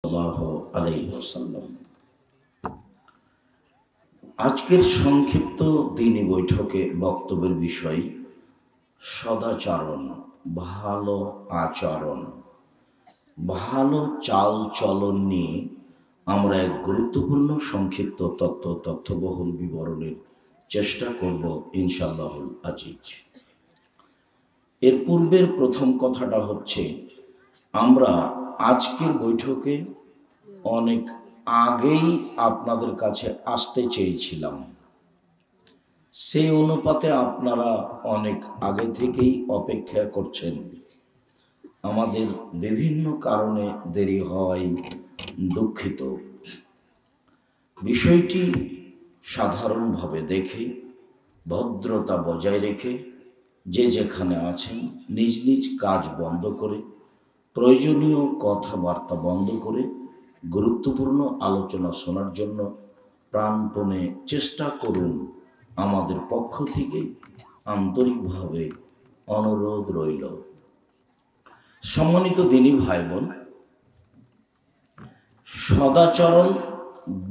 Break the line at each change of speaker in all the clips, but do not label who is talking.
সাল্লাল্লাহু আলাইহি ওয়াসাল্লাম। আজকের সংক্ষিপ্ত দিনী বৈঠকে বক্তব্যের বিষয় সদাচরণ, ভালো আচরণ, ভালো চাল চলন নিয়ে আমরা এক গুরুত্বপূর্ণ সংক্ষিপ্ত তথ্যবহুল বিবরণের চেষ্টা করব ইনশাআল্লাহুল আজিজ। এর পূর্বের প্রথম কথাটা হচ্ছে, আমরা আজকের বৈঠকে অনেক আগেই আপনাদের কাছে আসতে চেয়েছিলাম। সেই অনুপাতে আপনারা অনেক আগে থেকেই অপেক্ষা করছেন। আমাদের বিভিন্ন কারণে দেরি হওয়ায় দুঃখিত। বিষয়টি সাধারণভাবে দেখে, ভদ্রতা বজায় রেখে, যে যেখানে আছেন নিজ নিজ কাজ বন্ধ করে, প্রয়োজনীয় কথাবার্তা বন্ধ করে গুরুত্বপূর্ণ আলোচনা শোনার জন্য প্রাণপণে চেষ্টা করুন। আমাদের পক্ষ থেকে আন্তরিকভাবে অনুরোধ রইল। সম্মানিত দিনী ভাই বোন, সদাচরণ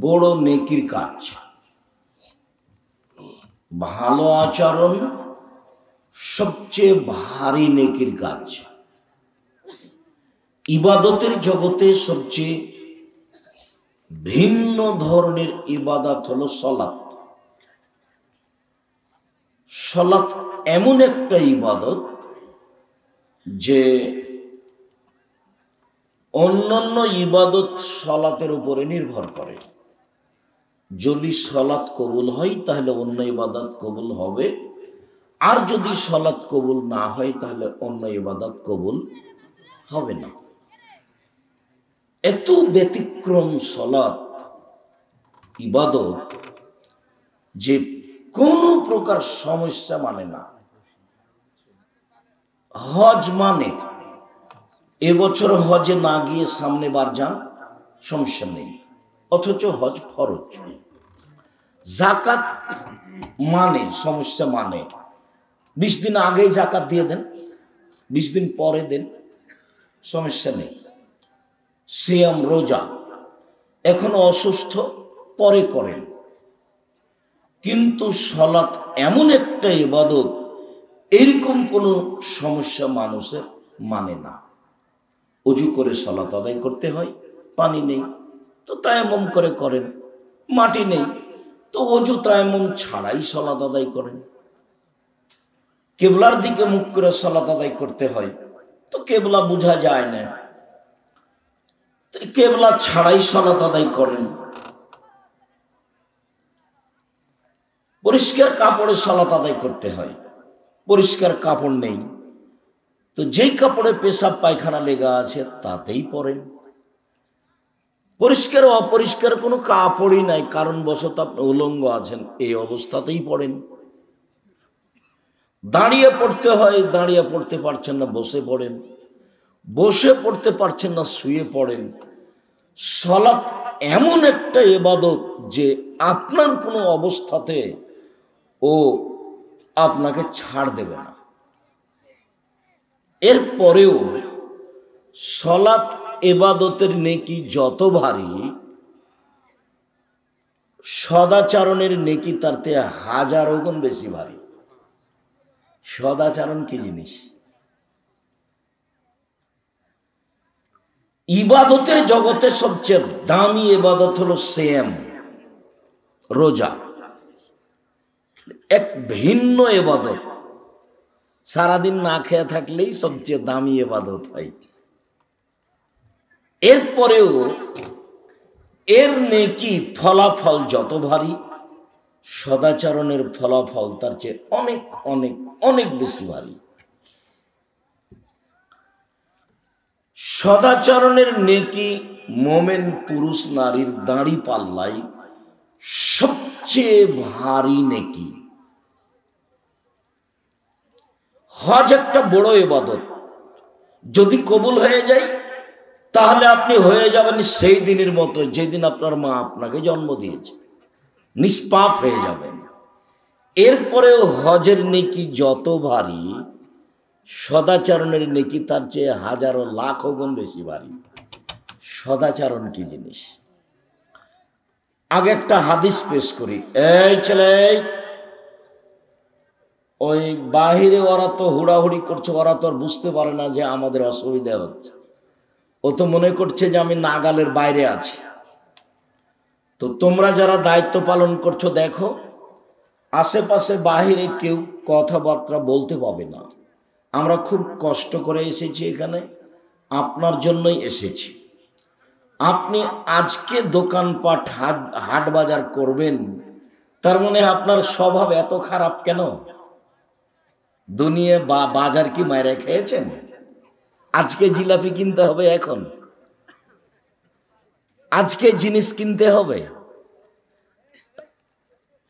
বড় নেকির কাজ। ভালো আচরণ সবচেয়ে ভারী নেকির কাজ। ইবাদতের জগতে সবচেয়ে ভিন্ন ধরনের ইবাদত হলো সলাত। সলাত এমন একটা ইবাদত যে অন্যান্য ইবাদত সলাতের উপরে নির্ভর করে। যদি সলাত কবুল হয় তাহলে অন্য ইবাদত কবুল হবে, আর যদি সলাত কবুল না হয় তাহলে অন্য ইবাদত কবুল হবে না। এত ব্যতিক্রম সলাত ইবাদত যে কোনো প্রকার সমস্যা মানে না। হজ মানে এবছর হজে না গিয়ে সামনে বার যান, সমস্যা নেই, অথচ হজ ফরজ। জাকাত মানে সমস্যা মানে 20 দিন আগেই জাকাত দিয়ে দেন, 20 দিন পরে দেন, সমস্যা নেই। সিয়াম রোজা এখন অসুস্থ পরে করেন। কিন্তু সলাত এমন একটা ইবাদত, এরকম কোনো সমস্যা মানুষের মানে না। অজু করে সলাত আদায় করতে হয়, পানি নেই তো তায়াম্মুম করে করেন, মাটি নেই তো অজু তায়াম্মুম ছাড়াই সলাত আদায় করেন। কেবলার দিকে মুখ করে সলাত আদায় করতে হয় তো কেবলা বোঝা যায় না, কেবলা ছাড়াই সলাত আদায় করেন। পরিষ্কার কাপড়ে সলাত আদায় করতে হয়, পরিষ্কার কাপড় নেই তো যেই কাপড়ে পেশাব পায়খানা লেগা আছে তাতেই পরেন। পরিষ্কার অপরিষ্কার কোনো কাপড়ই নাই, কারণবশত আপনি উলঙ্গ আছেন, এই অবস্থাতেই পড়েন। দাঁড়িয়ে পড়তে হয়, দাঁড়িয়ে পড়তে পারছেন না বসে পড়েন, বসে পড়তে পারছেন না শুয়ে পড়েন। সলাত এমন একটা ইবাদত যে আপনার কোনো অবস্থাতে ও আপনাকে ছাড় দেবে না। এরপরেও সলাত ইবাদতের নেকি যত ভারী, সদাচরণের নেকি তার থেকে 1000 গুণ বেশি ভারী। সদাচরণ কি জিনিস? ইবাদতের জগতে সবচেয়ে দামি ইবাদত হলো সিয়াম, রোজা। এক ভিন্ন ইবাদত, সারাদিন না খেয়ে থাকলেই সবচেয়ে দামি ইবাদত হয়। এরপরেও এর নেকি ফলাফল যত ভারী, সদাচরণের ফলাফল তার চেয়ে অনেক অনেক অনেক বেশি ভারী। সদাচরণের নেকি মোমেন পুরুষ নারীর দাঁড়ি পাল্লায় সবচেয়ে ভারী নেকি। হজ একটা বড় ইবাদত, যদি কবুল হয়ে যায় তাহলে আপনি হয়ে যাবেন সেই দিনের মতো যেদিন আপনার মা আপনাকে জন্ম দিয়েছে, নিষ্পাপ হয়ে যাবেন। এরপরেও হজের নেকি যত ভারী, সদাচরণের নেকি তার চেয়ে 1000 লাখ গুণ বেশি ভারী। সদাচরণ কি জিনিস। আগে একটা হাদিস পেশ করি। এই ছেলে, ওই বাহিরে ওরা তো হুড়াহুড়ি করছে, ওরা তো আর বুঝতে পারে না যে আমাদের অসুবিধা হচ্ছে। ও তো মনে করছে যে আমি নাগালের বাইরে আছি। তো তোমরা যারা দায়িত্ব পালন করছো, দেখো আশেপাশে বাহিরে কেউ কথাবার্তা বলতে পাবে না। আমরা খুব কষ্ট করে এসেছি এখানে, আপনার জন্যই এসেছি। আপনি আজকে দোকানপাট হাট বাজার করবেন, তার মানে আপনার স্বভাব এত খারাপ কেন? দুনিয়া বা বাজার কি মায়েরা খেয়েছেন? আজকে জিলাপি কিনতে হবে, এখন আজকে জিনিস কিনতে হবে।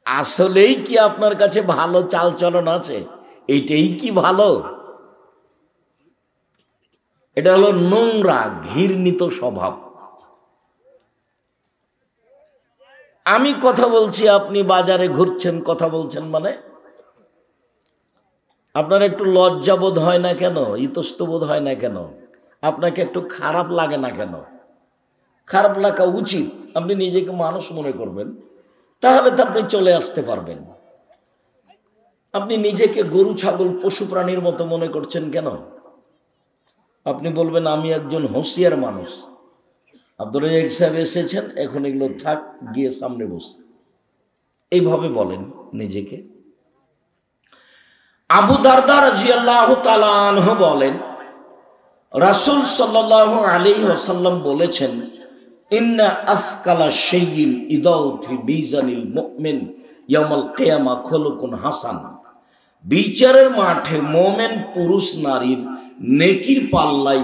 আসলেই কি আপনার কাছে ভালো চালচলন আছে? এইটাই কি ভালো? এটা হলো নোংরা ঘৃণিত স্বভাব। আমি কথা বলছি, আপনি বাজারে ঘুরছেন, কথা বলছেন, মানে আপনার একটু লজ্জাবোধ হয় না কেন? ইতস্তবোধ হয় না কেন? আপনাকে একটু খারাপ লাগে না কেন? খারাপ লাগা উচিত। আপনি নিজেকে মানুষ মনে করবেন, তাহলে তো আপনি চলে আসতে পারবেন। আপনি নিজেকে গরু ছাগল পশু প্রাণীর মতো মনে করছেন কেন? আপনি বলবেন আমি একজন হুঁশিয়ার মানুষ। আব্দুর রাজ্জাক সাহেব এসেছেন, এখন এগুলো থাক, গিয়ে সামনে বস, এইভাবে বলেন নিজেকে। আবু দারদা রাদিয়াল্লাহু তাআলা আনহু বলেন, রাসূল সাল্লাল্লাহু আলাইহি ওয়াসাল্লাম বলেছেন, ইন্না আফকালা শাইইন ইদাউ ফি মিজানিল মুমিন ইয়াউমাল কিয়ামা খুলুকুন হাসান। বিচারের মাঠে মোমেন পুরুষ নারীর নেকির পাল্লায়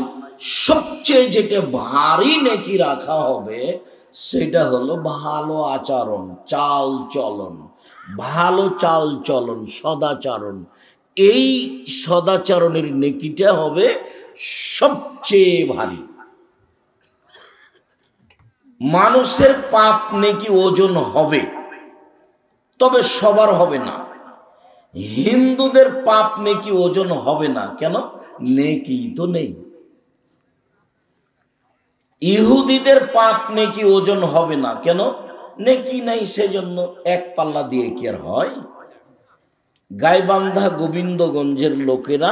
সবচেয়ে যেটা ভারী নেকি রাখা হবে সেটা হলো ভালো আচরণ, চাল চলন, ভালো চাল চলন, সদাচরণ। এই সদাচরণের নেকিটা হবে সবচেয়ে ভারী। মানুষের পাপ নেকি ওজন হবে, তবে সবার হবে না। হিন্দুদের পাপ নেকি ওজন হবে না, কেন? নেকি তো নেই। ইহুদিদের পাপ নেকি ওজন হবে না, কেন? নেকি নেই, সেজন্য এক পাল্লা দিয়ে কি আর হয়? গাইবান্ধা গোবিন্দগঞ্জের লোকেরা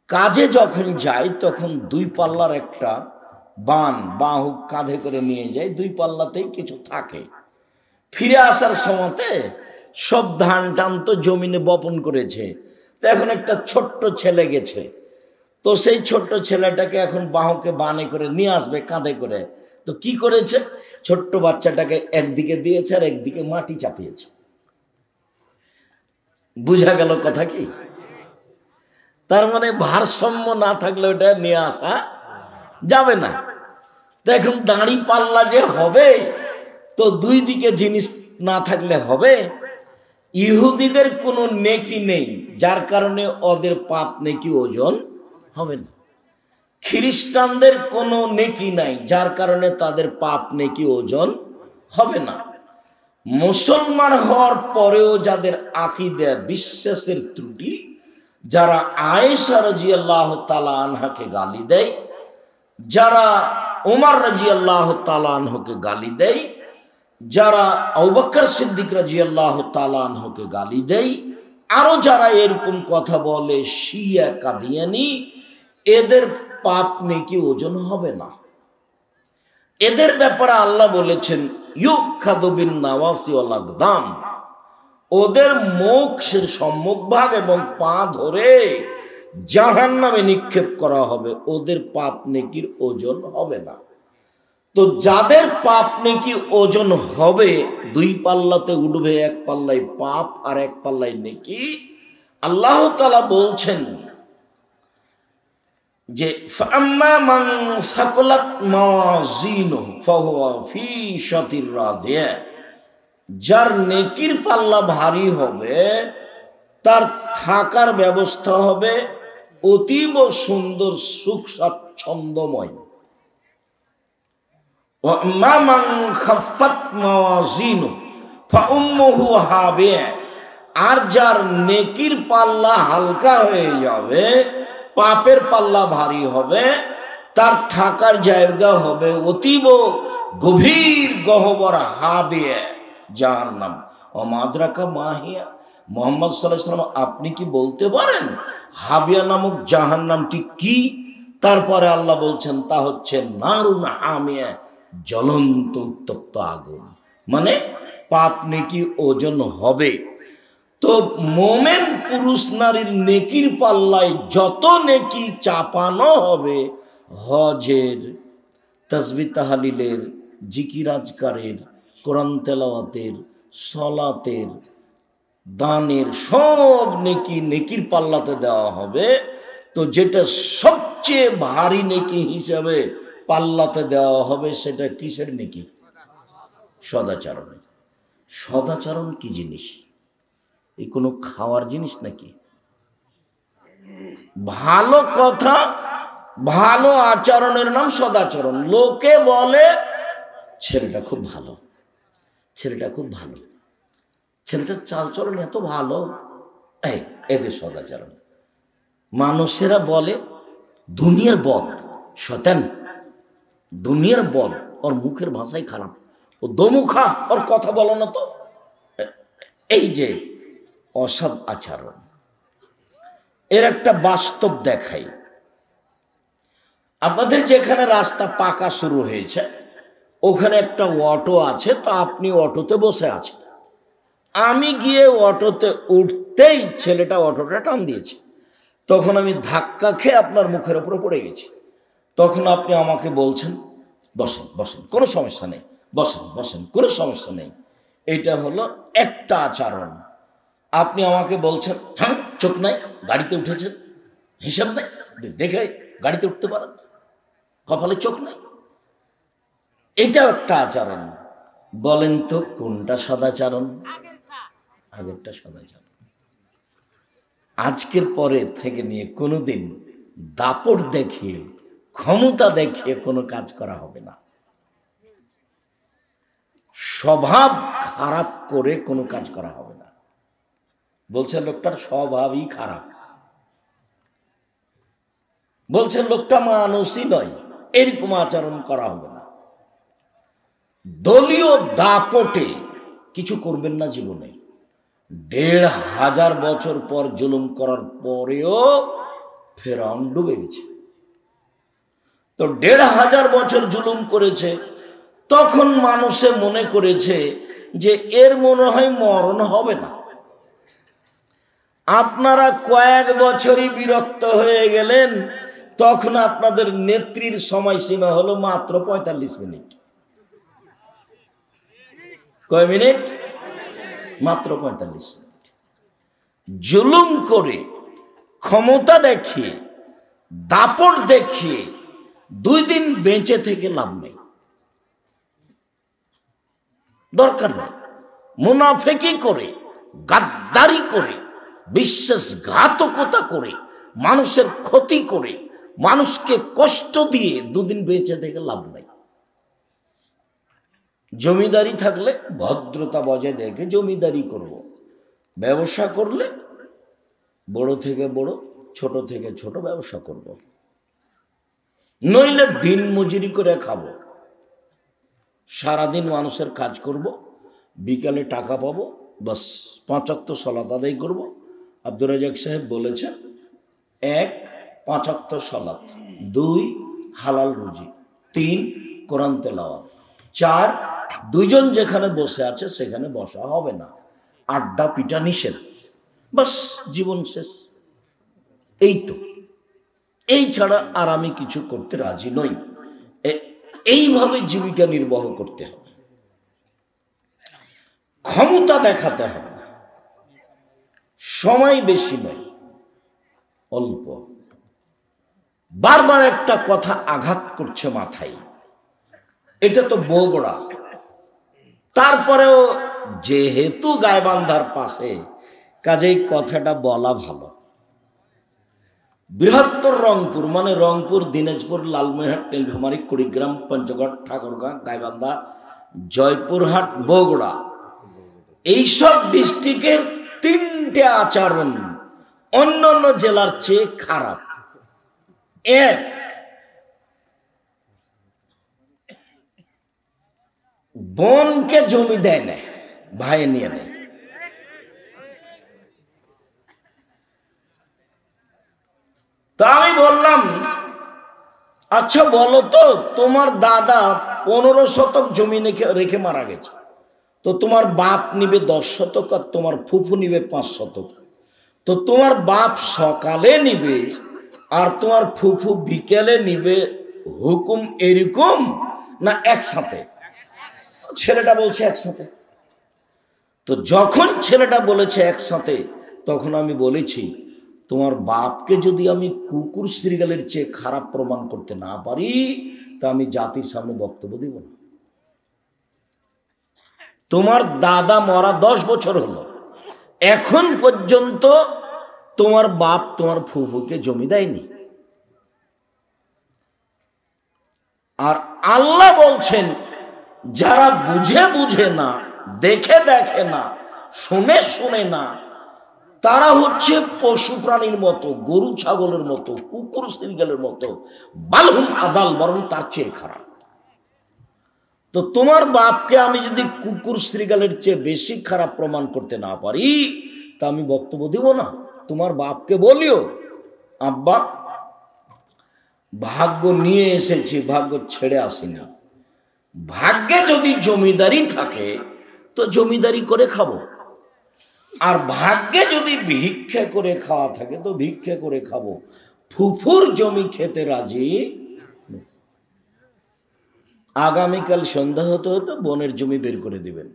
কাজে যখন যায়, তখন দুই পাল্লার একটা বাহু কাঁধে করে নিয়ে যায়, দুই পাল্লাতেই কিছু থাকে। ফিরে আসার সময়তে সব ধান টান তো জমিনে বপন করেছে, তো এখন একটা ছোট্ট ছেলে গেছে, তো সেই ছোট্ট ছেলেটাকে এখন বাহুকে বানে করে নিয়ে আসবে কাঁধে করে। তো কি করেছে? ছোট্ট বাচ্চাটাকে একদিকে দিয়েছে আর একদিকে মাটি চাপিয়েছে। বুঝা গেল কথা কি? তার মানে ভারসাম্য না থাকলে ওটা নিয়ে আসা যাবে না। তো এখন দাঁড়ি পাল্লা যে হবে, তো দুই দিকে জিনিস না থাকলে হবে? ইহুদিদের কোনো নেকি নেই, যার কারণে ওদের পাপ নেকি ওজন হবে না। খ্রিস্টানদের কোনো নেকি নাই, যার কারণে তাদের পাপ নেকি ওজন হবে না। মুসলমান হওয়ার পরেও যাদের আকীদা বিশ্বাসের ত্রুটি, যারা আয়েশা রাদিয়াল্লাহু তাআলা আনহাকে গালি দেয়, যারা ওমর রাদিয়াল্লাহু তাআলা আনহুকে গালি দেয়, যারা আবু বকর সিদ্দিক রাদিয়াল্লাহু তাআলা আনহুকে গালি দেয়, আরো যারা এরকম কথা বলে শিয়া কাদিয়ানি, এদের পাপ নেকি ওজন হবে না। এদের ব্যাপারে আল্লাহ বলেছেন ইউখাযু বিন নাওয়াসি ওয়াল আকদাম, ওদের মুখের সম্মুখ ভাগ এবং পা ধরে জাহান্নামে নিক্ষেপ করা হবে, ওদের পাপ নেকির ওজন হবে না। তো যাদের পাপ নেকি ওজন হবে, দুই পাল্লাতে উঠবে, এক পাল্লায় পাপ আর এক পাল্লায় নেকি। আল্লাহ তাআলা বলছেন যে ফাম্মা মান সাকুলাত মাওয়াজিনুহু ফাহুয়া ফি শাতির রাদিয়া, যার নেকির পাল্লা ভারী হবে তার থাকার ব্যবস্থা হবে অতীব সুন্দর, সুখ স্বাচ্ছন্দ্যময়। ওয়া আম্মা মান খাফফাত মাওয়াজিনুহু ফাউম্মুহু হাবিয়া, আর যার নেকির পাল্লা হালকা হয়ে যাবে, পাপের পাল্লা ভারী হবে, তার থাকার জায়গা হবে অতীব গভীর গহ্বর হাবিয়া জাহান্নাম। অমাদ্রাকা মাহিয়া, মুহাম্মদ সাল্লাল্লাহু আলাইহি ওয়াসাল্লাম আপনি কি বলতে পারেন হাবিয়া নামক জাহান্নামটি কি? তারপরে আল্লাহ বলছেন তা হচ্ছে নারুন হামিয়া, জ্বলন্ত উত্তপ্ত আগুন। মানে পাপ নেকি ওজন হবে। তো মোমেন পুরুষ নারীর নেকির পাল্লায় যত নেকি চাপানো হবে, হজের, তাসবিহ তাহলিলের, জিকির আজকারের, কোরআন তেলাওয়াতের, সলাতের, দানের, সব নেকি নেকির পাল্লাতে দেওয়া হবে। তো যেটা সবচেয়ে ভারী নেকি হিসাবে পাল্লাতে দেওয়া হবে সেটা কিসের নেকি? সদাচরণের। সদাচরণ কি জিনিস? এই কোনো খাওয়ার জিনিস নাকি? ভালো কথা, ভালো আচরণের নাম সদাচরণ। লোকে বলে ছেলেটা খুব ভালো, ছেলেটা খুব ভালো, ছেলেটার চালচরণ এত ভালো, এদের সদাচরণ। মানুষেরা বলে দুনিয়ার বদ, শয়তান, দুনিয়ার বদ, ওর মুখের ভাষাই খারাপ, ও দোমুখা, ওর কথা বলো না তো। এই যে অসৎ আচরণ, এর একটা বাস্তব দেখাই। আপনাদের যেখানে রাস্তা পাকা শুরু হয়েছে ওখানে একটা অটো আছে, তো আপনি অটোতে বসে আছেন। আমি গিয়ে অটোতে উঠতেই ছেলেটা অটোটা টান দিয়েছে, তখন আমি ধাক্কা খেয়ে আপনার মুখের উপরে পড়ে গেছি। তখন আপনি আমাকে বলছেন বসেন বসেন, কোনো সমস্যা নেই, বসেন বসেন, কোনো সমস্যা নেই। এটা হলো একটা আচরণ। আপনি আমাকে বলছেন হ্যাঁ চোখ নাই, গাড়িতে উঠেছেন, হিসাব নাই, দেখে গাড়িতে উঠতে পারেন, কপালে চোখ নাই, এটাও একটা আচরণ। বলেন তো কোনটা সদাচরণ? আগেরটা সদাচরণ। আজকের পরে থেকে নিয়ে কোনোদিন দাপট দেখিয়ে, ক্ষমতা দেখিয়ে কোনো কাজ করা হবে না। স্বভাব খারাপ করে কোনো কাজ করা হবে না। বলছে লোকটার স্বভাবই খারাপ, বলছে লোকটা মানুষই নয়, এরকম আচরণ করা হবে না। দলীয় দাপটে কিছু করবেন না জীবনে। ১৫০০ বছর পর জুলুম করার পরেও ফেরাউন ডুবে গেছে। তো ১৫০০ বছর জুলুম করেছে, তখন মানুষে মনে করেছে যে এর মনে হয় মরণ হবে না। আপনারা কয়েক বছরই বিরক্ত হয়ে গেলেন, তখন আপনাদের নেত্রীর সময়সীমা হলো মাত্র ৪৫ মিনিট। কয় মিনিট? মাত্র ৪৫ মিনিট। জুলুম করে, ক্ষমতা দেখিয়ে, দাপট দেখিয়ে ২ দিন বেঁচে থেকে লাভ নেই, দরকার নেই। মুনাফিকি করে, গাদ্দারি করে, বিশ্বাসঘাতকতা করে, মানুষের ক্ষতি করে, মানুষকে কষ্ট দিয়ে ২ দিন বেঁচে থেকে লাভ নেই। জমিদারি থাকলে ভদ্রতা বজায় দেখে জমিদারি করব, ব্যবসা করলে বড় থেকে বড়, ছোট থেকে ছোট ব্যবসা করব, নইলে দিন মজুরি করে খাবো। সারাদিন মানুষের কাজ করব, বিকালে টাকা পাবো, বাস ৫ ওয়াক্ত সালাত আদায় করব। আব্দুর রাজ্জাক সাহেব বলেছেন ১ ৫ ওয়াক্ত সালাত, ২ হালাল রুজি, ৩ কোরআন তেলাওয়াত, ৪ দুইজন যেখানে বসে আছে সেখানে বসা হবে না, আড্ডা পিটা নিষেধ, বাস জীবন শেষ। এই তো, এই ছাড়া আর আমি কিছু করতে রাজি নই। এইভাবে জীবিকা নির্বাহ করতে হবে। ক্ষমতা দেখাতে হবে না, সময় বেশি নয়, অল্প। বারবার একটা কথা আঘাত করছে মাথায়, এটা তো বগুড়া, তারপরেও যেহেতু গাইবান্ধার পাশে, কাজেই কথাটা বলা ভালো। বৃহত্তর রংপুর মানে রংপুর, দিনাজপুর, লালমনিরহাট, নীলফামারী, কুড়িগ্রাম, পঞ্চগড়, ঠাকুরগাঁ, গাইবান্ধা, জয়পুরহাট, বগুড়া, এইসব ডিস্ট্রিক্টের 3টে আচরণ অন্যান্য জেলার চেয়ে খারাপ। ১, বোনকে জমি দেয় না, ভাই নিয়ে নেয়। তা আমি বললাম, আচ্ছা বলো তো, তোমার দাদা 15 শতক জমি রেখে মারা গেছে, তো তোমার বাপ নিবে 10 শতক আর তোমার ফুফু নিবে 5 শতক, তো তোমার বাপ সকালে নিবে আর তোমার ফুফু বিকেলে নিবে, হুকুম এরকম না একসাথে? ছেলেটা বলছে একসাথে। তো যখন ছেলেটা বলেছে একসাথে, তখন আমি বলেছি, তোমার বাপকে যদি আমি কুকুর শ্রীগালের চেয়ে খারাপ প্রমাণ করতে না পারি, তা আমি জাতির সামনে বক্তব্য দেব না। তোমার দাদা মরা 10 বছর হলো, এখন পর্যন্ত তোমার বাপ তোমার ফুফুকে জমি দেয়নি। আর আল্লাহ বলছেন, যারা বুঝে বুঝে না, দেখে দেখে না, শুনে শুনে না, তারা হচ্ছে পশু প্রাণীর মতো, গরু ছাগলের মতো, কুকুর শ্রীগালের মতো, বালহুম আদাল, বরং তার চেয়ে খারাপ। তো তোমার বাপকে আমি যদি কুকুর শ্রীগালের চেয়ে বেশি খারাপ প্রমাণ করতে না পারি, তা আমি বক্তব্য দেব না। তোমার বাপকে বলিও, আব্বা ভাগ্য নিয়ে এসেছি, ভাগ্য ছেড়ে আসেনি। ভাগ্যে যদি জমিদারি থাকে তো জমিদারি করে খাবো, আর ভাগ্যে যদি ভিক্ষে করে খাওয়া থাকে তো ভিক্ষে করে খাবো। ফুফুর জমি খেতে রাজি। আগামীকাল সন্ধ্যা হতে হতে বোনের জমি বের করে দিবেন।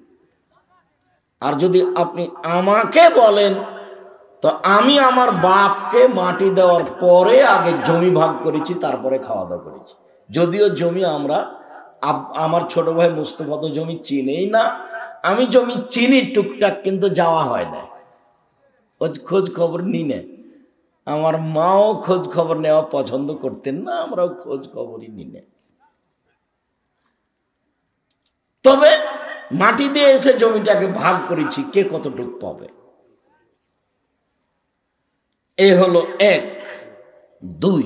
আর যদি আপনি আমাকে বলেন, তো আমি আমার বাপকে মাটি দেওয়ার পরে আগে জমি ভাগ করেছি, তারপরে খাওয়া দাওয়া করেছি। যদিও জমি আমার ছোট ভাই মুস্তফা তো জমি চিনেই না, আমি জমি চিনি টুকটাক, কিন্তু যাওয়া হয় না, খোঁজ খবর নি না। আমার মাও খোঁজ খবর নেওয়া পছন্দ করতেন না, আমরাও খোঁজ খবরই নি না। তবে মাটি দিয়ে এসে জমিটাকে ভাগ করেছি, কে কতটুক পাবে। এ হলো 1। 2,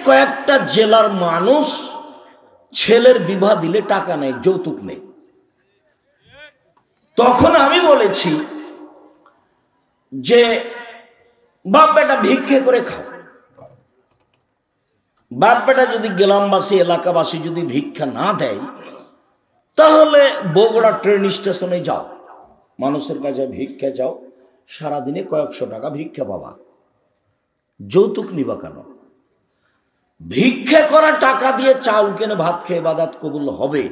কয়েকটা জেলার মানুষ ছেলের বিবাহ দিলে টাকা নেই, যৌতুক নেই। তখন আমি বলেছি যে বাপ বেটা ভিক্ষে করে খাও। বাপ বেটা যদি গ্রামবাসী এলাকাবাসী যদি ভিক্ষা না দেয়, তাহলে বগুড়া ট্রেন স্টেশনে যাও, মানুষের কাছে ভিক্ষা যাও, সারাদিনে কয়েকশো টাকা ভিক্ষা পাবা, যৌতুক নিবা কেন? ভিক্ষে করা টাকা দিয়ে চাউল কিনে ভাত খেয়ে ইবাদত কবুল হবে,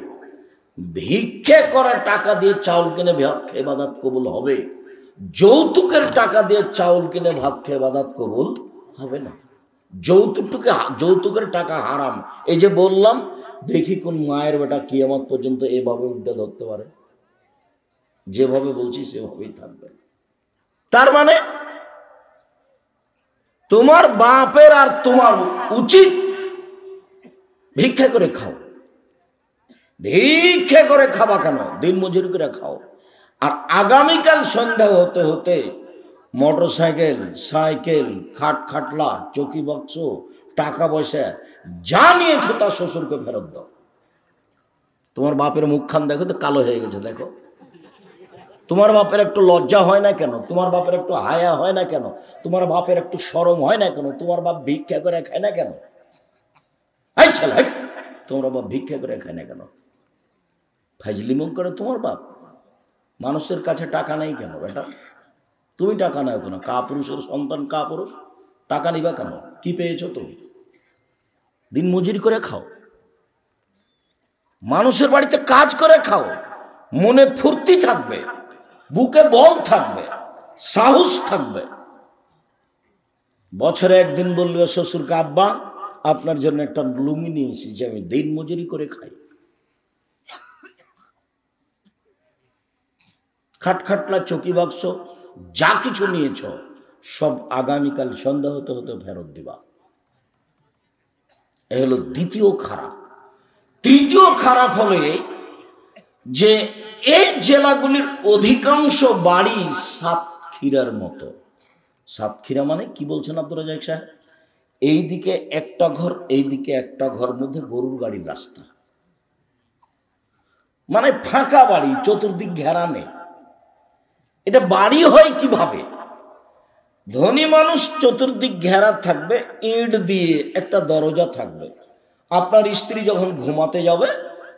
ভিক্ষে করা টাকা দিয়ে চাউল কিনে ভাত খেয়ে ইবাদত কবুল হবে, যৌতুকের টাকা দিয়ে চাউল কিনে ভাত খেয়ে ইবাদত কবুল হবে না। যৌতুকের টাকা হারাম। এই যে বললাম, দেখি কোন মায়ের বেটা কিয়ামত পর্যন্ত এভাবে উল্টে ধরতে পারে। যেভাবে বলছি সেভাবেই থাকবে। তার মানে তোমার বাপের আর তোমার উচিত ভিক্ষা করে খাও। ভিক্ষা করে খাবা কেন? দিন মজুরি করে খাও। আর আগামীকাল সন্ধ্যা হতে হতে মোটরসাইকেল, সাইকেল, খাটলা, চকি বাক্স, টাকা পয়সা যা নিয়েছো তা শ্বশুরকে ফেরত দাও। তোমার বাপের মুখখান দেখো তো কালো হয়ে গেছে, দেখো। তোমার বাপের একটু লজ্জা হয় না কেন? তোমার বাপের একটু হায়া হয় না কেন? তোমার বাপের একটু শরম হয় না কেন? তোমার বাপ ভিক্ষা করে খায় না কেন? এই ছেলে, তোমার বাপ ভিক্ষা করে খায় না কেন? ফাজলিমো করে তোমার বাপ। মানুষের কাছে টাকা নেই কেন বেটা? তুমি টাকা নাও কেন? কাপুরুষের সন্তান, কাপুরুষ, টাকা নিবা কেন? কি পেয়েছো তুমি? দিন মজুরি করে খাও, মানুষের বাড়িতে কাজ করে খাও, মনে ফুর্তি থাকবে, বুকে বল থাকবে, সাহস থাকবে। বছরে একদিন বলবে শ্বশুরকে, আব্বা আপনার জন্য একটা লুঙ্গি নিয়ে এসেছি, আমি দিন মজুরি করে খাই। খাটখাটলা, চকি বাক্স যা কিছু নিয়েছ সব আগামীকাল সন্ধ্যা হতে হতে ফেরত দিবা। এ হলো দ্বিতীয় খারাপ। তৃতীয় খারাপ হলে যে এই জেলাগুলির অধিকাংশ বাড়ি সাতক্ষীরার মতো। সাতক্ষীরা মানে কি বলছেন আব্দুর রাজ্জাক সাহেব? এইদিকে একটা ঘর, এইদিকে একটা ঘর, মধ্যে গরুর গাড়ির রাস্তা। মানে ফাঁকা বাড়ি, চতুর্দিক ঘেরা নেই। এটা বাড়ি হয় কিভাবে? ধনী মানুষ চতুর্দিক ঘেরা থাকবে, ইট দিয়ে একটা দরজা থাকবে। আপনার স্ত্রী যখন ঘুমাতে যাবে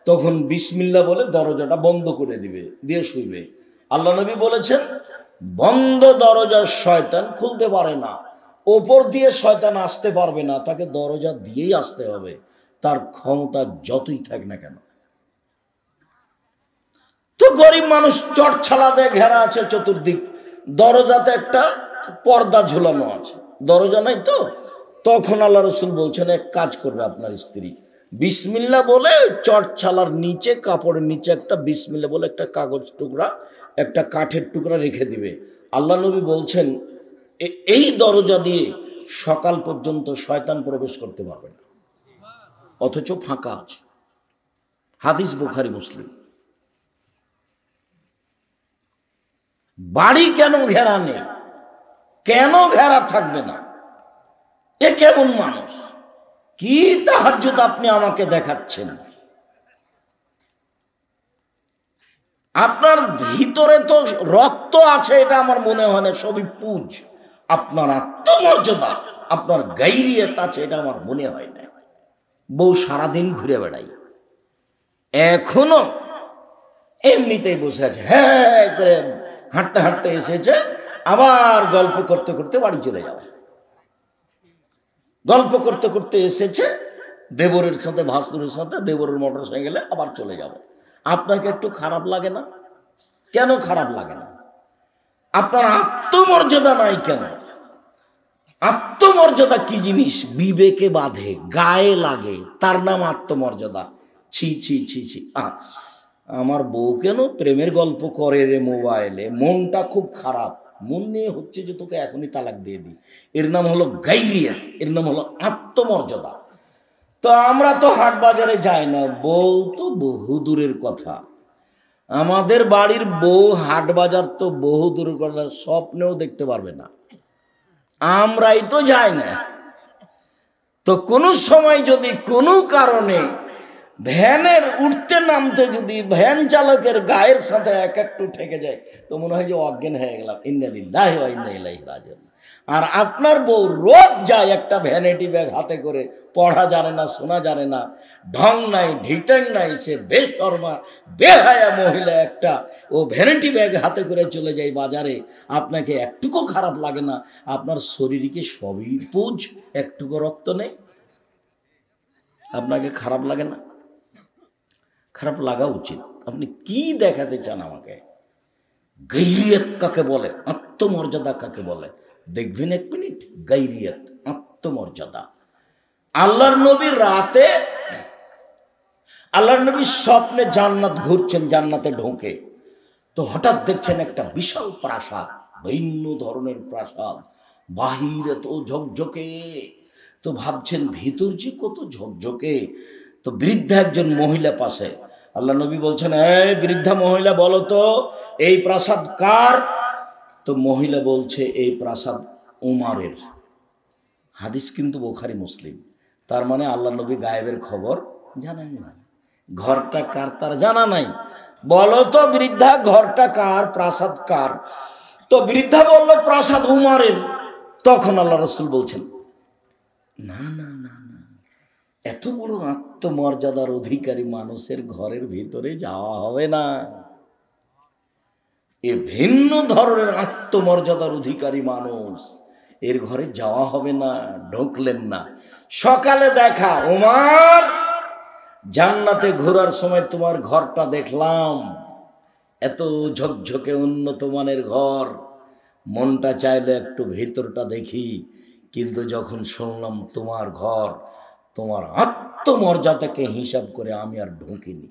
তখন বিসমিল্লাহ বলে দরজাটা বন্ধ করে দিবে, দিয়ে শুইবে। আল্লাহ নবী বলেছেন, বন্ধ দরজা শয়তান খুলতে পারে না, ওপর দিয়ে শয়তান আসতে পারবে না, তাকে দরজা দিয়েই আসতে হবে, তার ক্ষমতা যতই থাক না কেন। তো গরিব মানুষ চটছালা দিয়ে ঘেরা আছে চতুর্দিক, দরজাতে একটা পর্দা ঝুলানো আছে, দরজা নাই তো। তখন আল্লাহ রসুল বলছেন, এক কাজ করবে আপনার স্ত্রী, বিসমিল্লাহ বলে চটছালার নিচে, কাপড়ের নিচে একটা বিসমিল্লাহ বলে একটা কাগজ টুকরা, একটা কাঠের টুকরা রেখে দিবে। আল্লাহ নবী বলছেন, এই দরজা দিয়ে সকাল পর্যন্ত শয়তান প্রবেশ করতে পারবে না, অথচ ফাঁকা আছে। হাদিস বুখারী মুসলিম। বাড়ি কেন ঘেরা নেই? কেন ঘেরা থাকবে না? এ কেমন মানুষ? কি তাহাজ্জুদ আপনি আমাকে দেখাচ্ছেন? আপনার ভিতরে তো রক্ত আছে, এটা আমার মনে হয় না, সবই পুজ। আপনার আত্মমর্যাদা, আপনার গাইরিয়ত আছে, এটা আমার মনে হয় না। বউ সারাদিন ঘুরে বেড়াই, এখনো এমনিতেই বসে আছে, হ্যাঁ করে হাঁটতে হাঁটতে এসেছে, আবার গল্প করতে করতে বাড়ি চলে যাবে। গল্প করতে করতে এসেছে দেবরের সাথে, ভাসুরের সাথে, দেবরের মোটর সাইকেলে আবার চলে যাবে। আপনাকে একটু খারাপ লাগে না? কেন খারাপ লাগে না? আপনার আত্মমর্যাদা নাই কেন? আত্মমর্যাদা কি জিনিস? বিবেকে বাঁধে, গায়ে লাগে, তার নাম আত্মমর্যাদা। ছি ছি ছি ছি, আমার বউ কেন প্রেমের গল্প করে রে মোবাইলে, মনটা খুব খারাপ, মন নিয়ে হচ্ছে যে তোকে এখনই তালাক দিয়ে দিই। এর নাম হলো গাইরিয়ত, এর নাম হলো আত্মমর্যাদা। তো আমরা তো হাট বাজারে যাই না, বউ তো বহু দূরের কথা। আমাদের বাড়ির বউ হাট বাজার তো বহু দূরের কথা, স্বপ্নেও দেখতে পারবে না, আমরাই তো যাই না। তো কোনো সময় যদি কোনো কারণে ভ্যানের উঠতে নামতে যদি ভ্যান চালকের গায়ের সাথে এক একটু ঠেকে যায়, তো মনে হয় যে অজ্ঞান হয়ে গেলাম, ইন্না লিল্লাহি ওয়া ইন্না ইলাইহি রাজিউন। আর আপনার বউ রোজ যায় একটা ভ্যানিটি ব্যাগ হাতে করে, পড়া জানে না, শোনা জানে না, ঢং নাই, ঢিটাং নাই, সে বেশরমা বেহায়া মহিলা একটা, ও ভ্যানিটি ব্যাগ হাতে করে চলে যায় বাজারে, আপনাকে একটুকু খারাপ লাগে না? আপনার শরীরকে সবই পুজ, একটুকু রক্ত নেই, আপনাকে খারাপ লাগে না? খারাপ লাগা উচিত। আপনি কি দেখাতে চান আমাকে? গাইরিয়ত কাকে বলে, আত্মমর্যাদা কাকে বলে দেখবেন এক মিনিট। গাইরিয়ত, আত্মমর্যাদা। আল্লাহর নবী রাতে, আল্লাহর নবী স্বপ্নে জান্নাত ঘুরছেন, জান্নাতে ঢোকে, তো হঠাৎ দেখছেন একটা বিশাল প্রাসাদ, ভিন্ন ধরনের প্রাসাদ, বাহিরে তো ঝকঝকে, তো ভাবছেন ভিতর যে কত ঝকঝকে। তো বৃদ্ধা একজন মহিলা পাশে, আল্লাহ নবী বলছেন, এই বৃদ্ধা মহিলা বলো তো এই প্রাসাদ কার? তো মহিলা বলছে, এই প্রাসাদ উমারের। হাদিস কিন্তু বুখারী মুসলিম। তার মানে আল্লাহ নবী গায়েবের খবর জানেন না, ঘরটা কার তার জানা নাই। বলো তো বৃদ্ধা, ঘরটা কার, প্রাসাদ কার? তো বৃদ্ধা বলল, প্রাসাদ উমারের। তখন আল্লাহ রসুল বলছেন, না না না না, এত বড় আত্মমর্যাদার অধিকারী মানুষের ঘরের ভিতরে যাওয়া হবে না। এ ভিন্ন ধরনের আত্মমর্যাদার অধিকারী মানুষ, এর ঘরে যাওয়া হবে না। ঢুকলেন না। সকালে দেখা, ওমর জান্নাতে ঘোরার সময় তোমার ঘরটা দেখলাম, এত ঝকঝকে উন্নত মানের ঘর, মনটা চাইলে একটু ভেতরটা দেখি, কিন্তু যখন শুনলাম তোমার ঘর, তোমার আত্মমর্যাদাকে হিসাব করে আমি আর ঢুকিনি।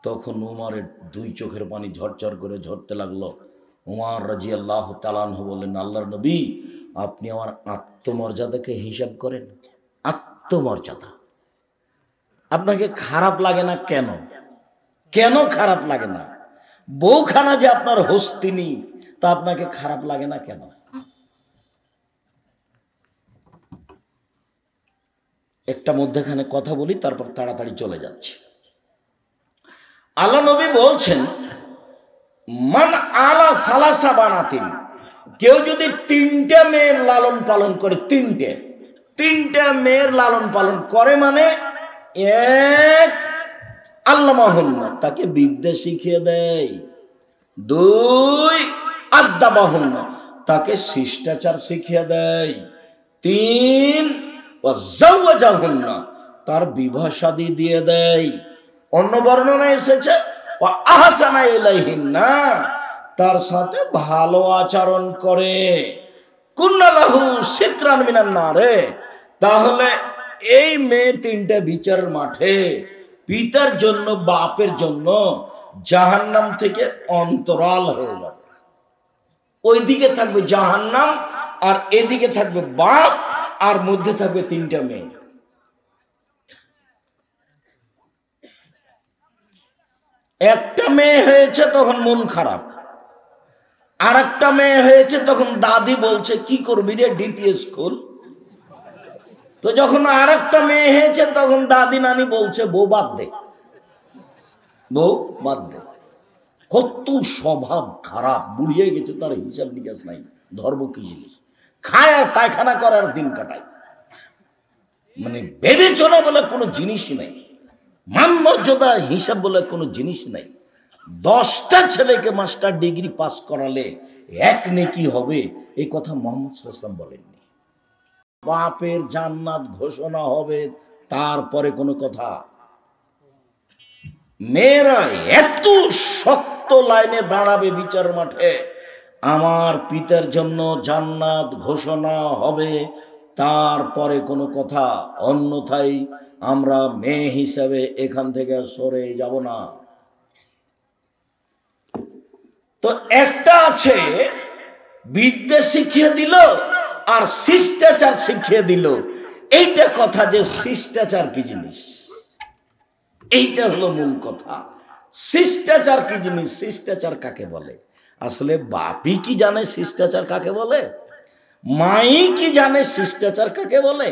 তখন উমারের দুই চোখের পানি ঝরঝর করে ঝরতে লাগলো। উমার রাদিয়াল্লাহু তাআলা আনহু বললেন, আল্লাহর নবী, আপনি আমার আত্মমর্যাদাকে হিসাব করেন। আত্মমর্যাদা আপনাকে খারাপ লাগে না কেন? কেন খারাপ লাগে না? বউখানা যে আপনার হস্তিনী, তা আপনাকে খারাপ লাগে না কেন? একটা মধ্যখানে কথা বলি, তারপর তাড়াতাড়ি চলে যাচ্ছে। আল্লাহ নবী বলছেন, মান আলা সালাসা বানাতিন, কেউ যদি তিনটে মেয়ের লালন পালন করে, তিনটে মেয়ের লালন পালন করে, মানে এক, আল্লামাহুন্না, তাকে বিদ্যা শিখিয়ে দেয়। দুই, আদাবাহুন্না, তাকে শিষ্টাচার শিখিয়ে দেয়। তিন, ওয়াজাওয়াজাহুন্না, তার বিবাহ শাদী দিয়ে দেয়। অন্য বর্ণনা এসেছে ওয়া আহসানা ইলাইহিন্না, তার সাথে ভালো আচরণ করে। কুন্নালাহু সিতরান মিনান নারে, তাহলে এই মেয়ে তিনটা বিচারের মাঠে পিতার জন্য, বাপের জন্য জাহান্নাম থেকে অন্তরাল হয়ে যাবে। ওইদিকে থাকবে জাহান্নাম, আর এদিকে থাকবে বাপ, আর মধ্যে থাকবে তিনটা মেয়ে। একটা মেয়ে হয়েছে তখন মন খারাপ, আর একটা মেয়ে হয়েছে তখন দাদি বলছে কি করবি রে, ডিপিএস খোল। তো যখন আর একটা মেয়ে হয়েছে তখন দাদি নানি বলছে বউ বাদ দে, বউ বাদ দে। কত স্বভাব খারাপ, বুড়িয়ে গেছে, তার হিসাব নিকাশ নাই। ধর্ম কি জিনিস, খায় আর পায়খানা করার দিন কাটায়, মানে বিবেচনা বলে কোনো জিনিসই নাই, মান মর্যাদা হিসাব বলে কোনো জিনিস নাই। 10টা ছেলেকে মাস্টার ডিগ্রি পাস করালে এক নেকি হবে, এই কথা মুহাম্মদ সাল্লাল্লাহু আলাইহি ওয়াসাল্লাম বলেননি। বাপের জান্নাত ঘোষণা হবে, তারপরে কোনো কথা। মেয়েরা এত শক্ত লাইনে দাঁড়াবে বিচার মাঠে, আমার পিতার জন্য জান্নাত ঘোষণা হবে, তারপরে কোনো কথা। অন্যথায় আমরা মেয়ে হিসাবে এখান থেকে সরে যাব না। তো একটা আছে বিদ্যা শিখিয়ে দিল আর শিষ্টাচার শিখিয়ে দিল। এইটা কথা যে শিষ্টাচার কি জিনিস, এইটা হলো মূল কথা। শিষ্টাচার কি জিনিস, শিষ্টাচার কাকে বলে? আসলে বাপই কি জানে শিষ্টাচার কাকে বলে? মাই কি জানে শিষ্টাচার কাকে বলে?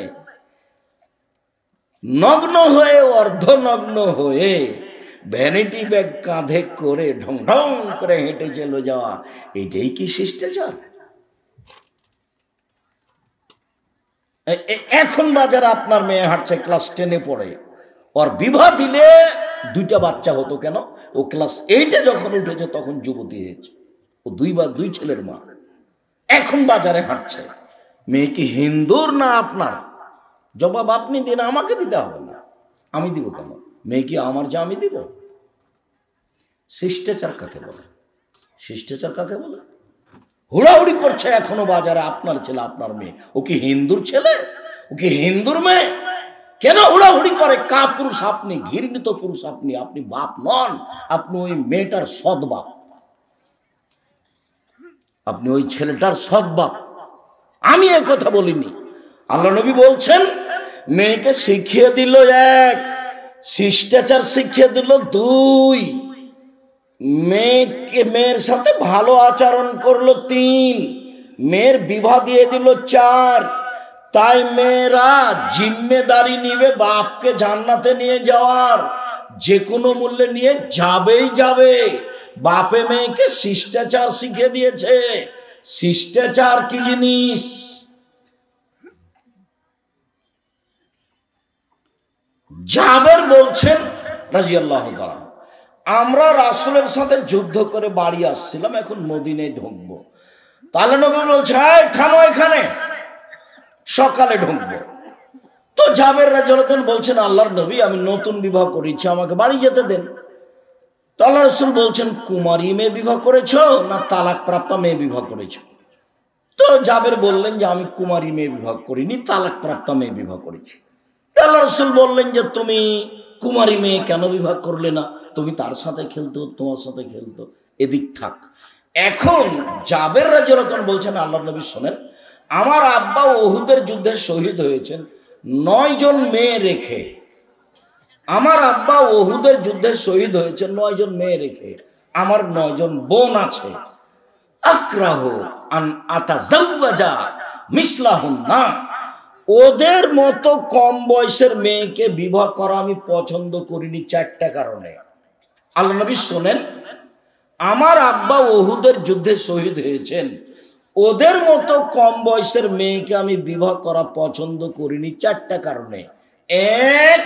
নগ্ন হয়ে, অর্ধনগ্ন হয়ে, ভ্যানিটি ব্যাগ কাঁধে করে ঢং ঢং করে হেঁটে চলে যাওয়া, এটাই কি শিষ্টাচার? এখন বাজারে আপনার মেয়ে হাঁটছে, ক্লাস 10-এ পড়ে, ওর বিবাহ দিলে 2টা বাচ্চা হতো কেন? ও ক্লাস 8-এ যখন উঠেছে তখন যুবতী হয়েছে, ও 2 ছেলের মা, এখন বাজারে হাঁটছে। মেয়ে কি হিন্দুর না আপনার? জবাব আপনি দিন, আমাকে দিতে হবে না। আমি দিব কেন? মেয়ে কি আমার, যা আমি দিব? শিষ্টাচার কাকে বলে? শিষ্টাচার কাকে বলে? হুড়াহুড়ি করছে এখনো বাজারে আপনার ছেলে, আপনার মেয়ে। ও কি হিন্দুর ছেলে? ও কি হিন্দুর মেয়ে? কেন হুড়াহুড়ি করে? কা পুরুষ আপনি, ঘৃণিত পুরুষ আপনি, আপনি বাপ নন, আপনি ওই মেয়েটার সৎ বাপ, আপনি ওই ছেলেটার সৎ বাপ। আমি এ কথা বলিনি। আল্লাহ নবী বলছেন মেয়েকে শিখিয়ে দিল 1, শিষ্টাচার শিখিয়ে দিল 2, মেয়ের সাথে ভালো আচরণ করলো 3, মেয়ের বিবাহ দিয়ে দিল 4। তাই মেয়েরা জিম্মেদারি নিবে বাপকে জান্নাতে নিয়ে যাওয়ার, যে কোনো মূল্যে নিয়ে যাবেই যাবে। বাপে মেয়েকে শিষ্টাচার শিখিয়ে দিয়েছে। শিষ্টাচার কি জিনিস? জাবের বলছেন রাদিয়াল্লাহু তাআলা, আমরা রাসূলের সাথে যুদ্ধ করে বাড়ি আসছিলাম, এখন মদিনায় ঢুকবো। তাহলে নবী বলছে থামো এখানে, সকালে ঢুকবো। তো জাবের রাদিয়াল্লাহু তাআলা বলছেন আল্লাহর নবী, আমি নতুন বিবাহ করেছি, আমাকে বাড়ি যেতে দেন। তো আল্লাহ রাসূল বলছেন কুমারী মেয়ে বিবাহ করেছো না তালাক প্রাপ্তা মেয়ে বিবাহ করেছো? তো জাবের বললেন যে আমি কুমারী মেয়ে বিবাহ করিনি, তালাক প্রাপ্তা মেয়ে বিবাহ করেছি। আল্লাহ রাসূল বললেন যে তুমি কুমারী মেয়ে কেন বিবাহ করলে না? তুমি তার সাথে খেলতো, তোমার সাথে খেলতো, এদিক থাক। এখন জাবের রাদিয়াল্লাহু তাআলা বলছেন আল্লাহর নবী শোনেন, আমার আব্বা উহুদের যুদ্ধে শহীদ হয়েছেন 9 জন মেয়ে রেখে। আমার আব্বা উহুদের যুদ্ধে শহীদ হয়েছেন 9 জন মেয়ে রেখে। আমার 9 জন বোন আছে। আক্রাহু আন আতাজাওয়াজা মিসলাহুন্না, ওদের মতো কম বয়সের মেয়েকে বিবাহ করা আমি পছন্দ করিনি 4টা কারণে। আল্লাহ নবী শোনেন, আমার আব্বা ওহুদের যুদ্ধে শহীদ হয়েছেন, ওদের মতো কম বয়সের মেয়েকে আমি বিবাহ করা পছন্দ করিনি 4টা কারণে। এক,